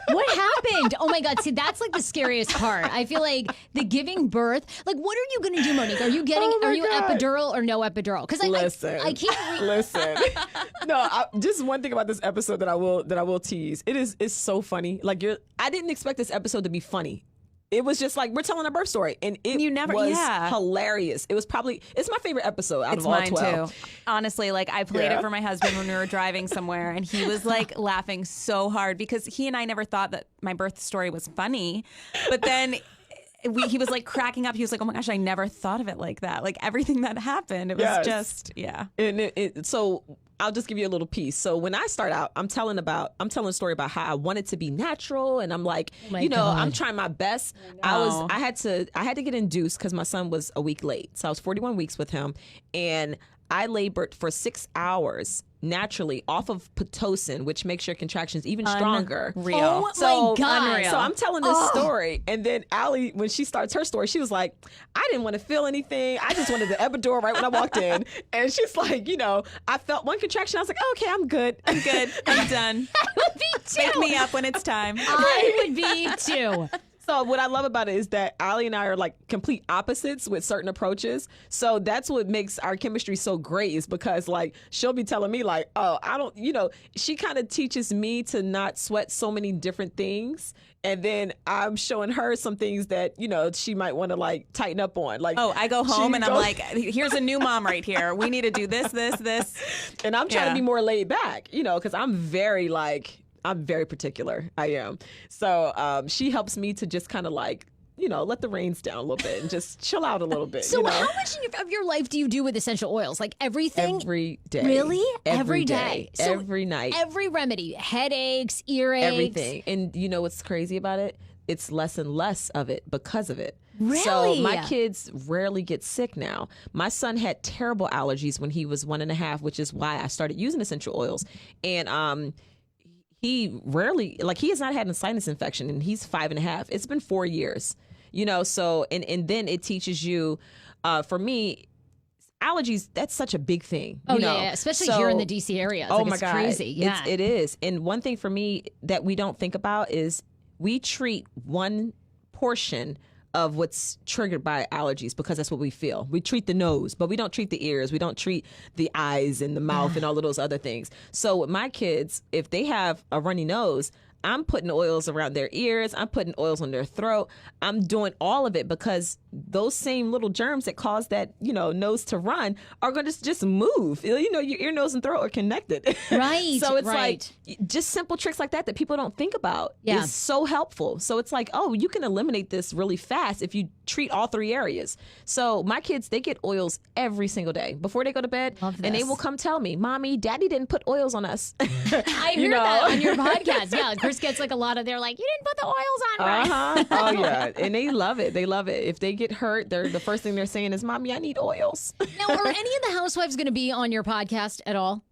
What happened? Oh my God. See, that's like the scariest part. I feel like the giving birth, like what are you going to do, Monique? Are you getting, are you epidural or no epidural? Because I can't. Listen. No, just one thing about this episode that I will tease. It's so funny. Like I didn't expect this episode to be funny. It was just like, we're telling a birth story. And it was hilarious. It's my favorite episode out of all 12. It's mine too. Honestly, like I played it for my husband when we were driving somewhere and he was like laughing so hard because he and I never thought that my birth story was funny. But then he was like cracking up. He was like, oh my gosh, I never thought of it like that. Like everything that happened. It was just, And so I'll just give you a little piece. So when I start out, I'm telling a story about how I wanted to be natural, and I'm like, I'm trying my best. I had to get induced because my son was a week late. So I was 41 weeks with him, and I labored for 6 hours naturally off of Pitocin, which makes your contractions even stronger. Real. Oh So, my God. So I'm telling this story, and then Aly, when she starts her story, she was like, I didn't want to feel anything. I just wanted the epidural right when I walked in. And she's like, I felt one contraction. I was like, okay, I'm good. I'm good. I'm done. I would be too. Wake me up when it's time. I would be too. So what I love about it is that Aly and I are like complete opposites with certain approaches. So that's what makes our chemistry so great, is because like she'll be telling me like, oh, I don't, she kind of teaches me to not sweat so many different things. And then I'm showing her some things that, she might want to like tighten up on. Like, I go home and I'm like, here's a new mom right here. We need to do this. And I'm trying to be more laid back, because I'm very particular. I am. So she helps me to just kind of like, let the reins down a little bit and just chill out a little bit. So how much of your life do you do with essential oils? Like everything? Every day. Really? Every day. So every night. Every remedy, headaches, earaches. Everything. And you know what's crazy about it? It's less and less of it because of it. Really? So my kids rarely get sick now. My son had terrible allergies when he was 1.5, which is why I started using essential oils. And he rarely, like, he has not had a sinus infection, and he's 5.5. It's been 4 years, so, and then it teaches you, for me, allergies, that's such a big thing. Yeah, especially here in the DC area. It's my God. Crazy. Yeah. It is. And one thing for me that we don't think about is we treat one portion of what's triggered by allergies because that's what we feel. We treat the nose, but we don't treat the ears. We don't treat the eyes and the mouth and all of those other things. So with my kids, if they have a runny nose, I'm putting oils around their ears. I'm putting oils on their throat. I'm doing all of it because those same little germs that cause that, nose to run are going to just move. Your ear, nose, and throat are connected. Right. So it's right. like just simple tricks like that people don't think about Yeah. is so helpful. So it's like, oh, you can eliminate this really fast if you treat all 3 areas. So my kids, they get oils every single day before they go to bed. Love And they this. will come tell me, Mommy, Daddy didn't put oils on us. I hear that on your podcast. Yeah, Chris gets like a lot of, they're like, you didn't put the oils on right. Oh, yeah. And they love it. They love it. If they get hurt, the first thing they're saying is, Mommy, I need oils. Now, are any of the housewives going to be on your podcast at all?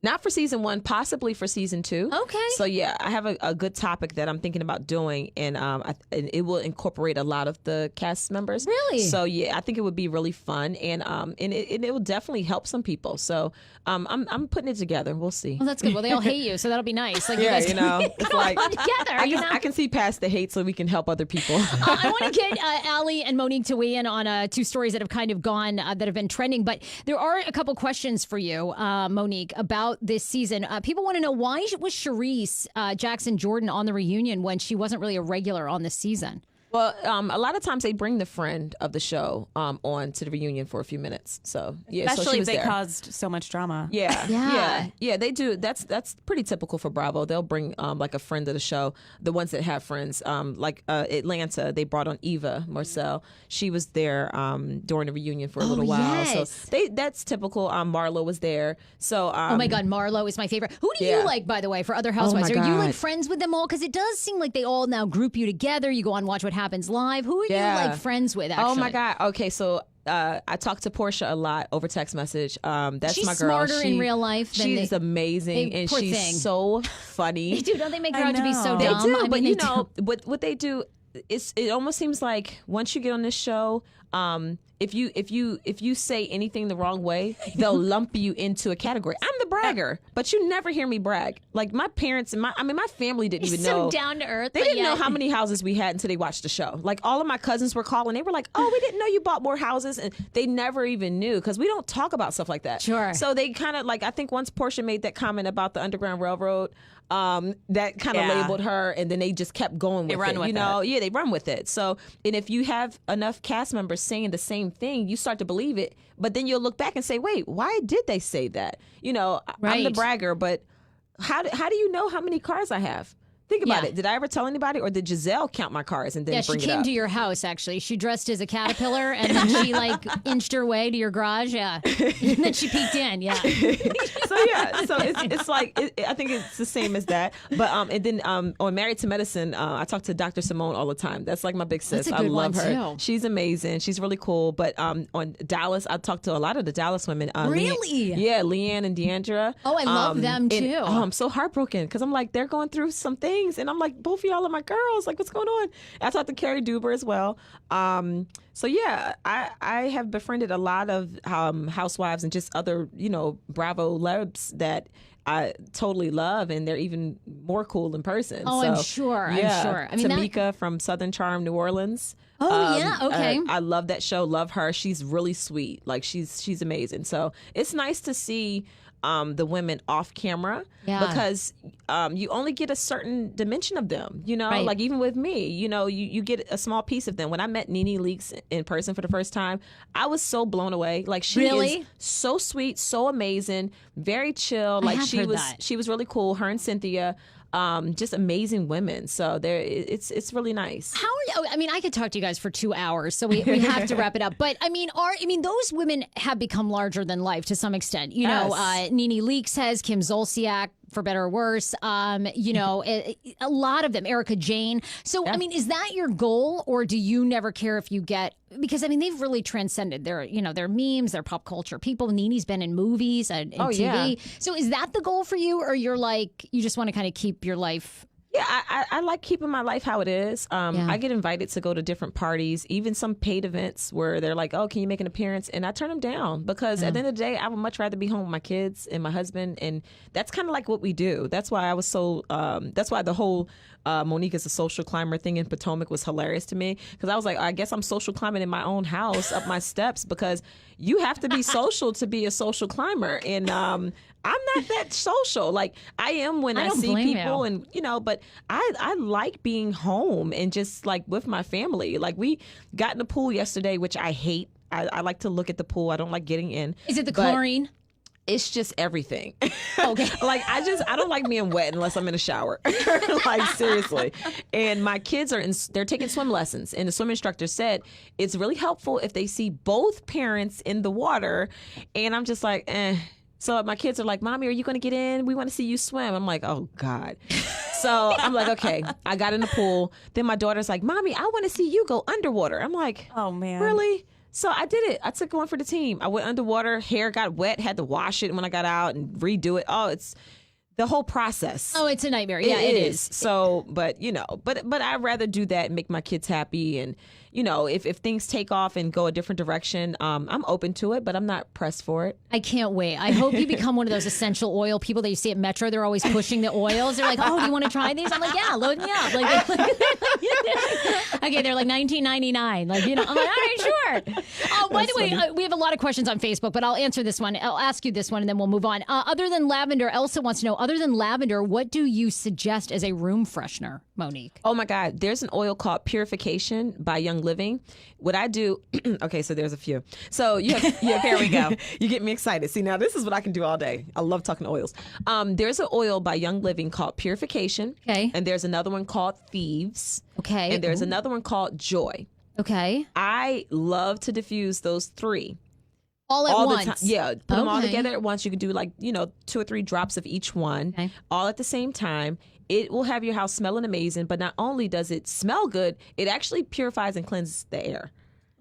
Not for season 1, possibly for season 2. Okay. So yeah, I have a good topic that I'm thinking about doing, and and it will incorporate a lot of the cast members. Really? So yeah, I think it would be really fun, and it will definitely help some people. So I'm putting it together. We'll see. Well, that's good. Well, they all hate you, so that'll be nice. Like, Yeah, you guys it's come like on together. I can see past the hate, so we can help other people. I want to get Aly and Monique to weigh in on 2 stories that have kind of gone, that have been trending. But there are a couple questions for you, Monique, about this season. People want to know, why was Charisse Jackson Jordan on the reunion when she wasn't really a regular on this season? Well, a lot of times they bring the friend of the show on to the reunion for a few minutes. So yeah, Especially so she if was they there. caused so much drama. Yeah. Yeah, they do. That's pretty typical for Bravo. They'll bring like a friend of the show. The ones that have friends, like Atlanta, they brought on Eva Marcel. She was there during the reunion for a little while. Yes. So that's typical. Marlo was there. So Oh my God, Marlo is my favorite. Who do Yeah. you like, by the way, for other housewives? my Are you God. like friends with them all? Because it does seem like they all now group you together. You go on Watch What Happens Live. Who are you like friends with, actually? Oh my God. Okay, so I talk to Portia a lot over text message. That's She's my girl. smarter in real life than she's amazing, and poor she's thing. so funny. They do, don't they make her I out to be so know. They dumb? do, I mean, but they you do. know what they do. It almost seems like once you get on this show, if you say anything the wrong way, they'll lump you into a category. I'm the bragger, but you never hear me brag. Like my parents and my family didn't even know. So down to earth. They didn't know how many houses we had until they watched the show. Like all of my cousins were calling. They were like, "Oh, we didn't know you bought more houses," and they never even knew because we don't talk about stuff like that. Sure. So they kind of like, I think once Portia made that comment about the Underground Railroad, that kind of labeled her, and then they just kept going with They run it. with you know, it. yeah, they run with it. So, and if you have enough cast members saying the same thing, you start to believe it. But then you'll look back and say, "Wait, why did they say that?" You know, I'm the Right. bragger, but how do you know how many cars I have? Think about Yeah. it. Did I ever tell anybody, or did Giselle count my cars and then Yeah, she bring it came up? to your house, actually. She dressed as a caterpillar, and then she, like, inched her way to your garage, yeah. And then she peeked in, yeah. So So it's like I think it's the same as that. But and then on Married to Medicine, I talk to Dr. Simone all the time. That's like my big sis. That's a good I love one, her. too. She's amazing. She's really cool. But on Dallas, I talk to a lot of the Dallas women. Really? Leanne and Deandra. Oh, I love them too. And, I'm so heartbroken because I'm like, they're going through some things, and I'm like, both of y'all are my girls. Like, what's going on? I talked to Carrie Duber as well. So yeah, I have befriended a lot of housewives and just other, Bravo celebs that I totally love, and they're even more cool in person. Oh, so, I'm sure. yeah. I'm sure. I mean, Tamika from Southern Charm, New Orleans. Oh, yeah. Okay. I love that show. Love her. She's really sweet. Like she's amazing. So it's nice to see the women off camera because you only get a certain dimension of them, Right. like even with me, you get a small piece of them. When I met Nene Leakes in person for the first time, I was so blown away. Like she is so sweet, so amazing, very chill. Like she was really cool. Her and Cynthia. Just amazing women. So it's really nice. How are you? I mean, I could talk to you guys for 2 hours, so we have to wrap it up. But I mean, those women have become larger than life to some extent. Nene Leakes says, Kim Zolciak, for better or worse. A lot of them, Erica Jane. So, I mean, is that your goal, or do you never care if you get? Because I mean, they've really transcended their memes, their pop culture people. Nene's been in movies and TV. Yeah. So, is that the goal for you, or you're like you just want to kind of keep your life? Yeah, I like keeping my life how it is. I get invited to go to different parties, even some paid events where they're like, oh, can you make an appearance? And I turn them down because at the end of the day, I would much rather be home with my kids and my husband. And that's kind of like what we do. That's why that's why the whole Monique is a social climber thing in Potomac was hilarious to me. Because I was like, I guess I'm social climbing in my own house up my steps because you have to be social to be a social climber. And I'm not that social. Like I am when I see people and, but I like being home and just like with my family. Like we got in the pool yesterday, which I hate. I like to look at the pool. I don't like getting in. Is it the chlorine? It's just everything. Okay. Like I don't like being wet unless I'm in a shower. Like seriously. And my kids they're taking swim lessons, and the swim instructor said it's really helpful if they see both parents in the water. And I'm just like, So my kids are like, Mommy, are you going to get in? We want to see you swim. I'm like, oh God. So I'm like, okay. I got in the pool. Then my daughter's like, Mommy, I want to see you go underwater. I'm like, oh man, really? So I did it. I took one for the team. I went underwater. Hair got wet. Had to wash it when I got out and redo it. Oh, it's the whole process. Oh, it's a nightmare. Yeah, it is. So, but but I'd rather do that and make my kids happy. And if things take off and go a different direction, I'm open to it, but I'm not pressed for it. I can't wait. I hope you become one of those essential oil people that you see at Metro. They're always pushing the oils. They're like, oh, do you want to try these? I'm like, yeah, load me up. Like, okay, they're like $19.99. Like, I'm like, all right, sure. By the way, we have a lot of questions on Facebook, but I'll answer this one. I'll ask you this one, and then we'll move on. Other than lavender, Elsa wants to know, other than lavender, what do you suggest as a room freshener, Monique? Oh my God, there's an oil called Purification by Young Living. What I do, okay, so there's a few. So here we go. You get me excited. See, now this is what I can do all day. I love talking oils. There's an oil by Young Living called Purification. Okay. And there's another one called Thieves. Okay. And there's another one called Joy. Okay. I love to diffuse those three. All at once? The time. Yeah, put them all together at once. You can do 2 or 3 drops of each one, all at the same time. It will have your house smelling amazing, but not only does it smell good, it actually purifies and cleanses the air.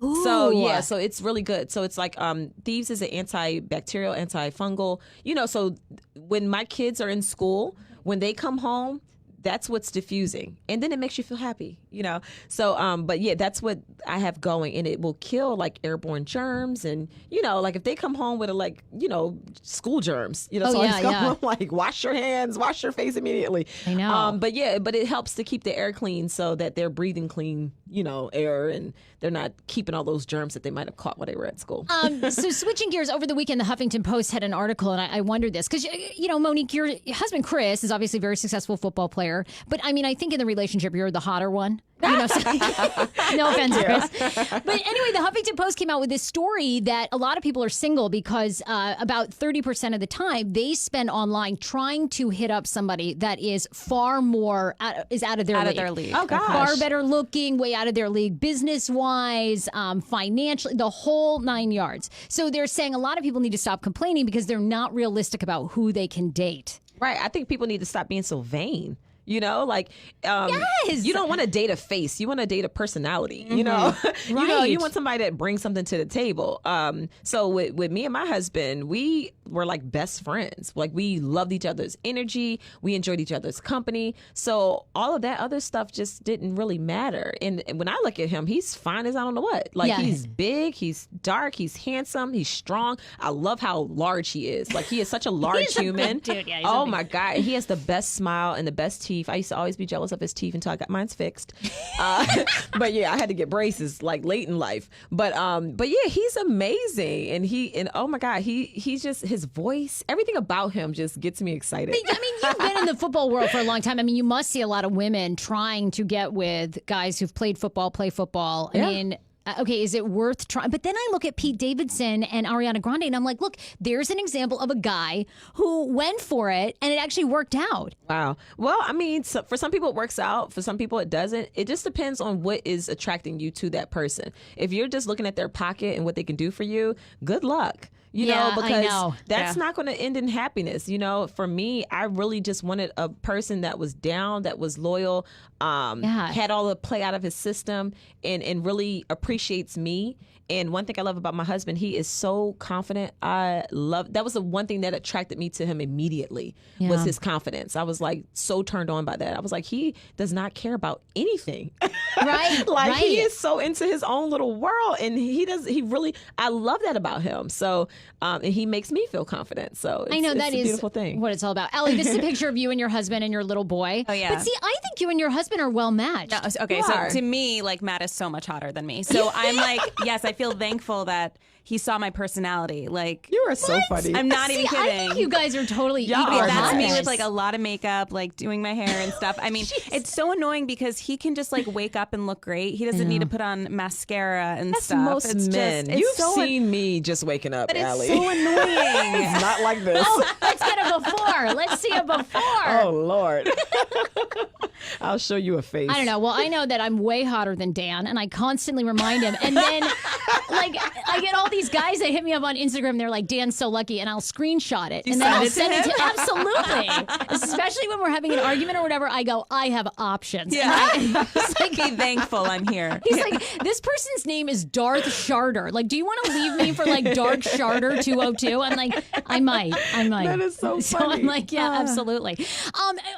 Ooh. So it's really good. So it's like Thieves is an antibacterial, antifungal. So when my kids are in school, when they come home, that's what's diffusing, and then it makes you feel happy, So, but yeah, that's what I have going, and it will kill like airborne germs, and like if they come home with school germs, like wash your hands, wash your face immediately. I know. But it helps to keep the air clean so that they're breathing clean, air, and they're not keeping all those germs that they might have caught while they were at school. So switching gears, over the weekend, the Huffington Post had an article, and I wondered this because Monique, your husband Chris is obviously a very successful football player. here. But I mean, I think in the relationship, you're the hotter one. You know, so, no offense, Chris. But anyway, the Huffington Post came out with this story that a lot of people are single because about 30% of the time they spend online trying to hit up somebody that is far more is out of their league. Oh gosh, far better looking, way out of their league, business wise, financially, the whole 9 yards. So they're saying a lot of people need to stop complaining because they're not realistic about who they can date. Right. I think people need to stop being so vain. You know, like, yes. You don't want to date a face. You want to date a personality, you know? Right. You want somebody that brings something to the table. So with me and my husband, we were like best friends. Like, we loved each other's energy. We enjoyed each other's company. So all of that other stuff just didn't really matter. And when I look at him, he's fine as I don't know what. Like, he's big, he's dark, he's handsome, he's strong. I love how large he is. Like, he is such a large human. Dude, yeah, oh my God. He has the best smile and the best teeth. I used to always be jealous of his teeth until I got mine fixed. But yeah, I had to get braces like late in life. But yeah, he's amazing, and oh my God, he's just, his voice, everything about him just gets me excited. I mean, you've been in the football world for a long time. I mean, you must see a lot of women trying to get with guys who've played football, play football. I mean. Okay, is it worth trying? But then I look at Pete Davidson and Ariana Grande, and I'm like, look, there's an example of a guy who went for it, and it actually worked out. Wow. Well, I mean, for some people it works out. For some people it doesn't. It just depends on what is attracting you to that person. If you're just looking at their pocket and what they can do for you, good luck. You know, because that's not going to end in happiness. You know, for me, I really just wanted a person that was down, that was loyal, had all the play out of his system, and really appreciates me. And one thing I love about my husband, he is so confident. That was the one thing that attracted me to him immediately was his confidence. I was like so turned on by that. I was like, he does not care about anything. Right. He is so into his own little world, and I love that about him. So, and he makes me feel confident. So I know it's that a is beautiful thing. What it's all about. Aly, this is a picture of you and your husband and your little boy. Oh yeah. But see, I think you and your husband are well matched. No, okay, so to me, like, Matt is so much hotter than me. So I'm like, yes, I feel thankful that he saw my personality. Like, You are so funny. I'm not even kidding. I think you guys are totally equal. That's me with like a lot of makeup, like doing my hair and stuff. I mean, it's so annoying because he can just like wake up and look great. He doesn't need to put on mascara and That's stuff. most it's men. Just, You've seen me just waking up, but Aly. it's so annoying. It's not like this. Oh, let's get a before. Let's see a before. Oh, Lord. I'll show you a face. I don't know. Well, I know that I'm way hotter than Dan, and I constantly remind him. And then, like, I get all these guys that hit me up on Instagram. They're like, "Dan's so lucky," and I'll screenshot it, and then I'll send it to absolutely. Especially when we're having an argument or whatever, I go, "I have options." Yeah, and he's like, be thankful I'm here. He's like, "This person's name is Darth Sharder. Like, do you want to leave me for like Dark Sharder 202?" I'm like, I might. That is so funny. So I'm like, yeah, absolutely.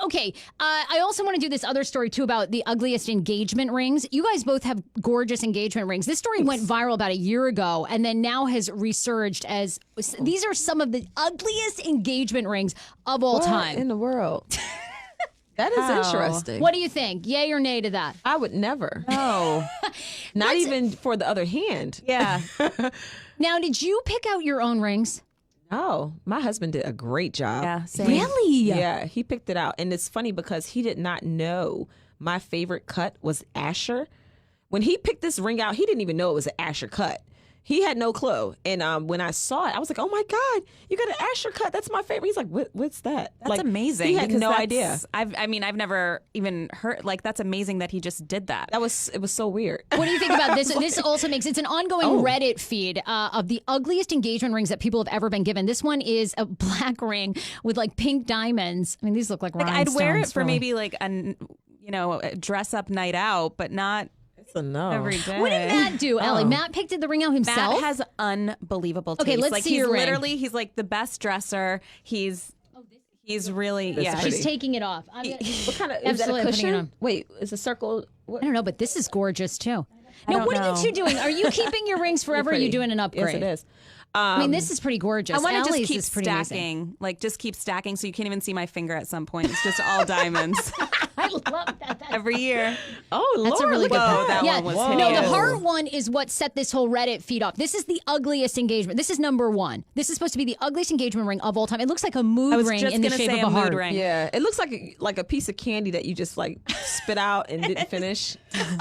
Okay. I also want to do this other story too about the ugliest engagement rings. You guys both have gorgeous engagement rings. This story went viral about a year ago and then now has resurged as these are some of the ugliest engagement rings of all time. What in the world? That is interesting. What do you think? Yay or nay to that? I would never. No. Not even for the other hand. Yeah. Now, did you pick out your own rings? No, my husband did a great job. Yeah, same. Really? Yeah, he picked it out. And it's funny because he did not know my favorite cut was Asher. When he picked this ring out, he didn't even know it was an Asher cut. He had no clue. And when I saw it, I was like, oh my God, you got an Asher cut. That's my favorite. He's like, what's that? That's like, amazing. He had no idea. I've never even heard, like, that's amazing that he just did that. It was so weird. What do you think about this? This also makes, it's an ongoing Reddit feed of the ugliest engagement rings that people have ever been given. This one is a black ring with like pink diamonds. I mean, these look like rhinestones. I'd wear it for really. maybe like a dress up night out, but not No. every day. What did Matt do, Aly? Matt picked the ring out himself? Matt has unbelievable taste. Okay, let's like, see your ring. He's like the best dresser. He's really, That's She's pretty. taking it off. What kind of, is that Absolutely a putting it cushion? on. Wait, is a circle? I don't know, but this is gorgeous too. I Now, don't what are know. you two doing? Are you keeping your rings forever? Or are you Pretty. doing an upgrade? Yes, it is. I mean, this is pretty gorgeous. I want to Aly's just keep is pretty stacking, amazing. like just keep stacking, so you can't even see my finger at some point. It's just all diamonds. I love that. Every year. Oh, Lord, That's a really good Whoa, one. that Yeah. one was No, hideous. the heart one is what set this whole Reddit feed off. This is the ugliest engagement. This is number one. This is supposed to be the ugliest engagement ring of all time. It looks like a mood ring in the shape of a heart. ring. Yeah, it looks like a piece of candy that you just like spit out and didn't finish,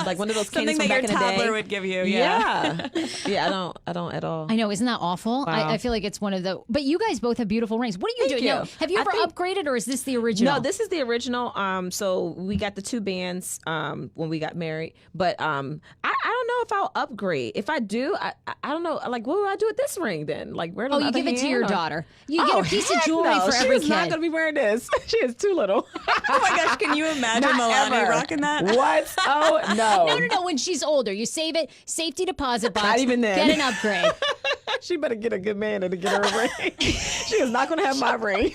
like one of those candies Something from that back your in the day. toddler would give you. Yeah, yeah. I don't at all. I know, isn't that awful? Wow. I feel like it's one of the. But you guys both have beautiful rings. What are you Thank doing? you. No, have you I ever think- upgraded, or is this the original? No, this is the original. So we got the 2 bands when we got married. But I don't know if I'll upgrade. If I do, I don't know. Like, what will I do with this ring then? Like, where? Oh, you give it to your daughter. You get a piece of jewelry for she every is not kid. going to be wearing this. She is too little. Oh my gosh, can you imagine Not Milani ever. rocking that? What? Oh no. No. When she's older, you save it, safety deposit box. Not even then. Get an upgrade. She better get a good man to get her a ring. She is not going to have my ring.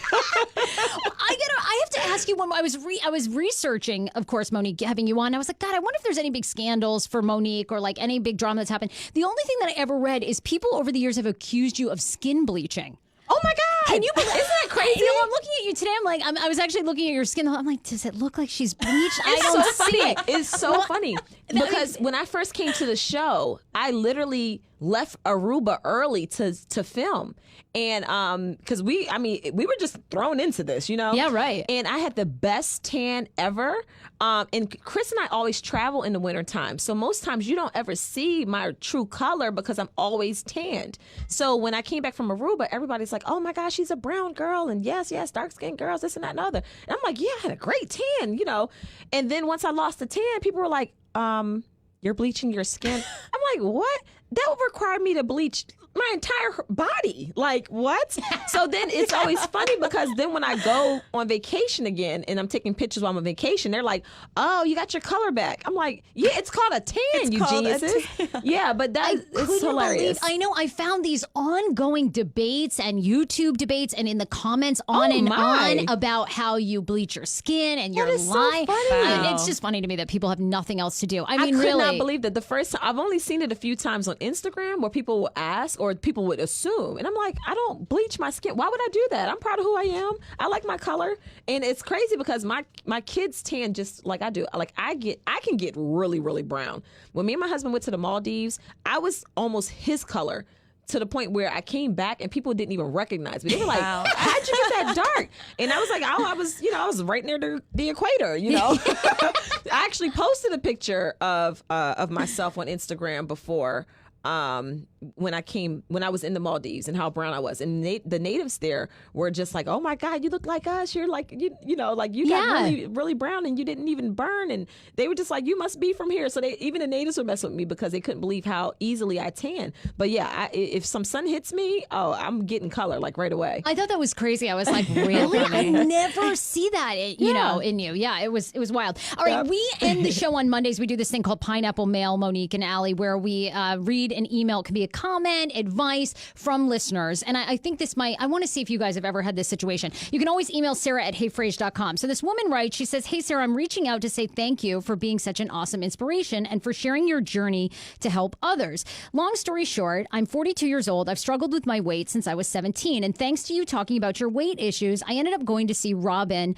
I have to ask you one more. I was researching, of course, Monique, having you on. I was like, God, I wonder if there's any big scandals for Monique or like any big drama that's happened. The only thing that I ever read is people over the years have accused you of skin bleaching. Oh my God. Can you believe? Isn't that crazy? crazy? I'm looking at you today. I'm like, I was actually looking at your skin. I'm like, does it look like she's bleached? I It's don't so see funny. it. It's so funny because when I first came to the show, I literally left Aruba early to film, and because we were just thrown into this, you know. Yeah, right. And I had the best tan ever. And Chris and I always travel in the wintertime, so most times you don't ever see my true color because I'm always tanned. So when I came back from Aruba, everybody's like, "Oh my gosh, she's a brown girl," and yes, dark skinned girls, this and that and other. And I'm like, "Yeah, I had a great tan," you know. And then once I lost the tan, people were like, "You're bleaching your skin." I'm like, "What? That would require me to bleach my entire body. Like, what?" So then it's always funny because then when I go on vacation again and I'm taking pictures while I'm on vacation, they're like, "Oh, you got your color back." I'm like, "Yeah, it's called a tan, you called a geniuses." Yeah, but that is hilarious. I know. I found these ongoing debates and YouTube debates, and in the comments on and my. on about how you bleach your skin and your is so lie. funny. Wow. It's just funny to me that people have nothing else to do. I I mean, could really. not believe that the first time. I've only seen it a few times on Instagram where people will ask or people would assume. And I'm like, I don't bleach my skin. Why would I do that? I'm proud of who I am. I like my color. And it's crazy because my kids tan just like I do. Like I can get really, really brown. When me and my husband went to the Maldives, I was almost his color. To the point where I came back and people didn't even recognize me. They were like, Wow. "How'd you get that dark?" And I was like, "Oh, I was right near the equator, you know." I actually posted a picture of myself on Instagram before when I was in the Maldives and how brown I was, and the natives there were just like, "Oh my God, you look like us. You're like you know like you got Yeah. really really brown and you didn't even burn." And they were just like, "You must be from here." So even the natives were messing with me because they couldn't believe how easily I tan. But yeah, if some sun hits me, oh, I'm getting color like right away. I thought that was crazy. I was like, really? I never see that, you know, Yeah. in you. Yeah, it was wild. All right, we end the show on Mondays. We do this thing called Pineapple Mail, Monique and Aly, where we read an email. It can be a comment, advice from listeners. And I think I want to see if you guys have ever had this situation. You can always email Sarah at heyfrase.com. So this woman writes, she says, "Hey, Sarah, I'm reaching out to say thank you for being such an awesome inspiration and for sharing your journey to help others. Long story short, I'm 42 years old. I've struggled with my weight since I was 17. And thanks to you talking about your weight issues, I ended up going to see Robin,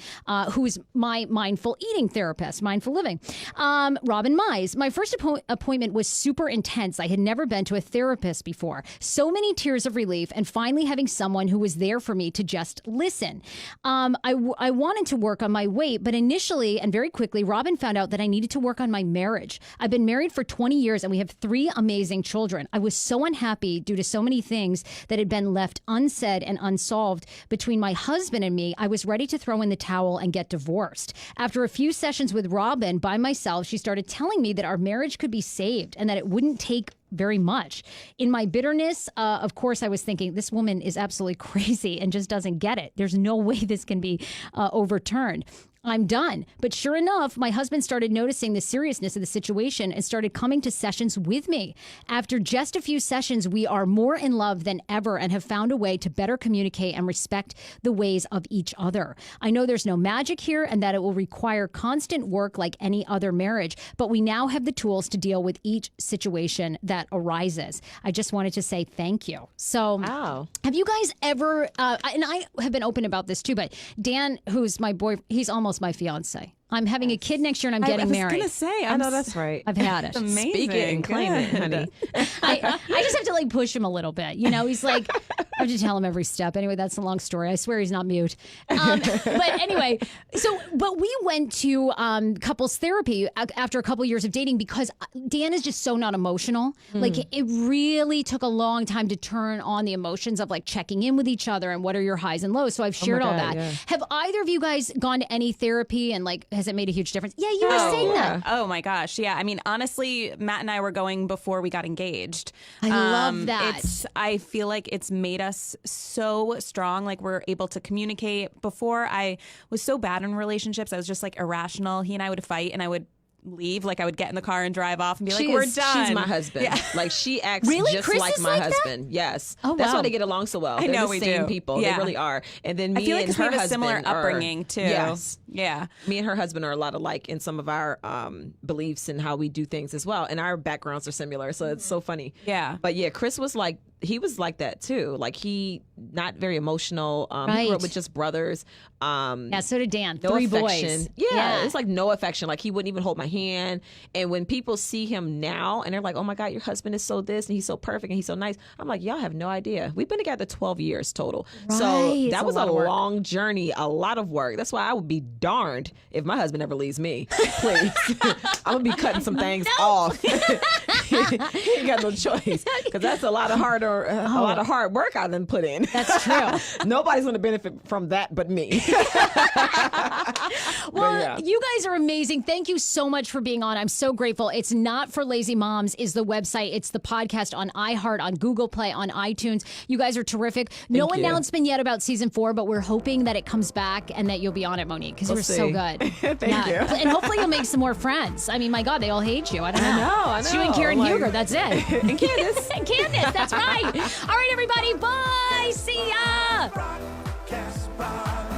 who's my mindful eating therapist, mindful living. Robin Mize. My first appointment was super intense. I had never been to a therapist before. So many tears of relief and finally having someone who was there for me to just listen. I wanted to work on my weight, but initially and very quickly, Robin found out that I needed to work on my marriage. I've been married for 20 years and we have 3 amazing children. I was so unhappy due to so many things that had been left unsaid and unsolved between my husband and me. I was ready to throw in the towel and get divorced. After a few sessions with Robin by myself, she started telling me that our marriage could be saved and that it wouldn't take very much. In my bitterness, of course, I was thinking, this woman is absolutely crazy and just doesn't get it. There's no way this can be overturned. I'm done. But sure enough, my husband started noticing the seriousness of the situation and started coming to sessions with me. After just a few sessions, we are more in love than ever and have found a way to better communicate and respect the ways of each other. I know there's no magic here and that it will require constant work like any other marriage, but we now have the tools to deal with each situation that arises. I just wanted to say thank you. So, wow. Have you guys ever, and I have been open about this too, but Dan, who's my boy, he's almost my fiance. I'm having a kid next year and I'm getting married. I was going to say, I know that's right. I've had it. Amazing. Speak it and claim it, honey. I just have to like push him a little bit. You know, he's like, I have to tell him every step. Anyway, that's a long story. I swear he's not mute. But anyway, but we went to couples therapy after a couple years of dating because Dan is just so not emotional. Like it really took a long time to turn on the emotions of like checking in with each other and what are your highs and lows. So I've shared all that. Yeah. Have either of you guys gone to any therapy and like, has it made a huge difference? Yeah, you were saying that. Oh my gosh. Yeah. I mean, honestly, Matt and I were going before we got engaged. I love that. I feel like it's made us so strong. Like we're able to communicate. Before I was so bad in relationships. I was just like irrational. He and I would fight and I would leave. Like I would get in the car and drive off and be like, we're done. She's my husband. Yeah. Like she acts just Chris like is my like husband. That? Yes. Oh, that's wow. why they get along so well. I know They're the same people. Yeah. They really are. And then me I feel like and her we have a husband similar upbringing too. Yes. Yeah. Me and her husband are a lot alike in some of our beliefs and how we do things as well. And our backgrounds are similar. So it's so funny. Yeah. But yeah, Chris was like, he was like that too. Like he not very emotional. Right. He grew up with just brothers. Yeah, so did Dan. No 3 affection. boys. Yeah, it's like no affection. Like he wouldn't even hold my hand. And when people see him now and they're like, "Oh my God, your husband is so this and he's so perfect and he's so nice," I'm like, "Y'all have no idea. We've been together 12 years total." Right. So It's that a was a lot of work. long journey, a lot of work. That's why I would be darned if my husband ever leaves me. Please, I'm gonna be cutting some things off. He ain't got no choice because that's a lot of hard work I done put in. That's true. Nobody's gonna benefit from that but me. Well, yeah. you guys are amazing. Thank you so much for being on. I'm so grateful. It's Not for Lazy Moms is the website. It's the podcast on iHeart, on Google Play, on iTunes. You guys are terrific. No Thank you. announcement yet about season 4, but we're hoping that it comes back and that you'll be on it, Monique, because you were so good. Thank you. And hopefully you'll make some more friends. I mean, my God, they all hate you. I don't know. I know. It's you and Karen Huger. That's it. And Candace. And Candace. That's right. All right, everybody. Bye. See ya. Broadcast by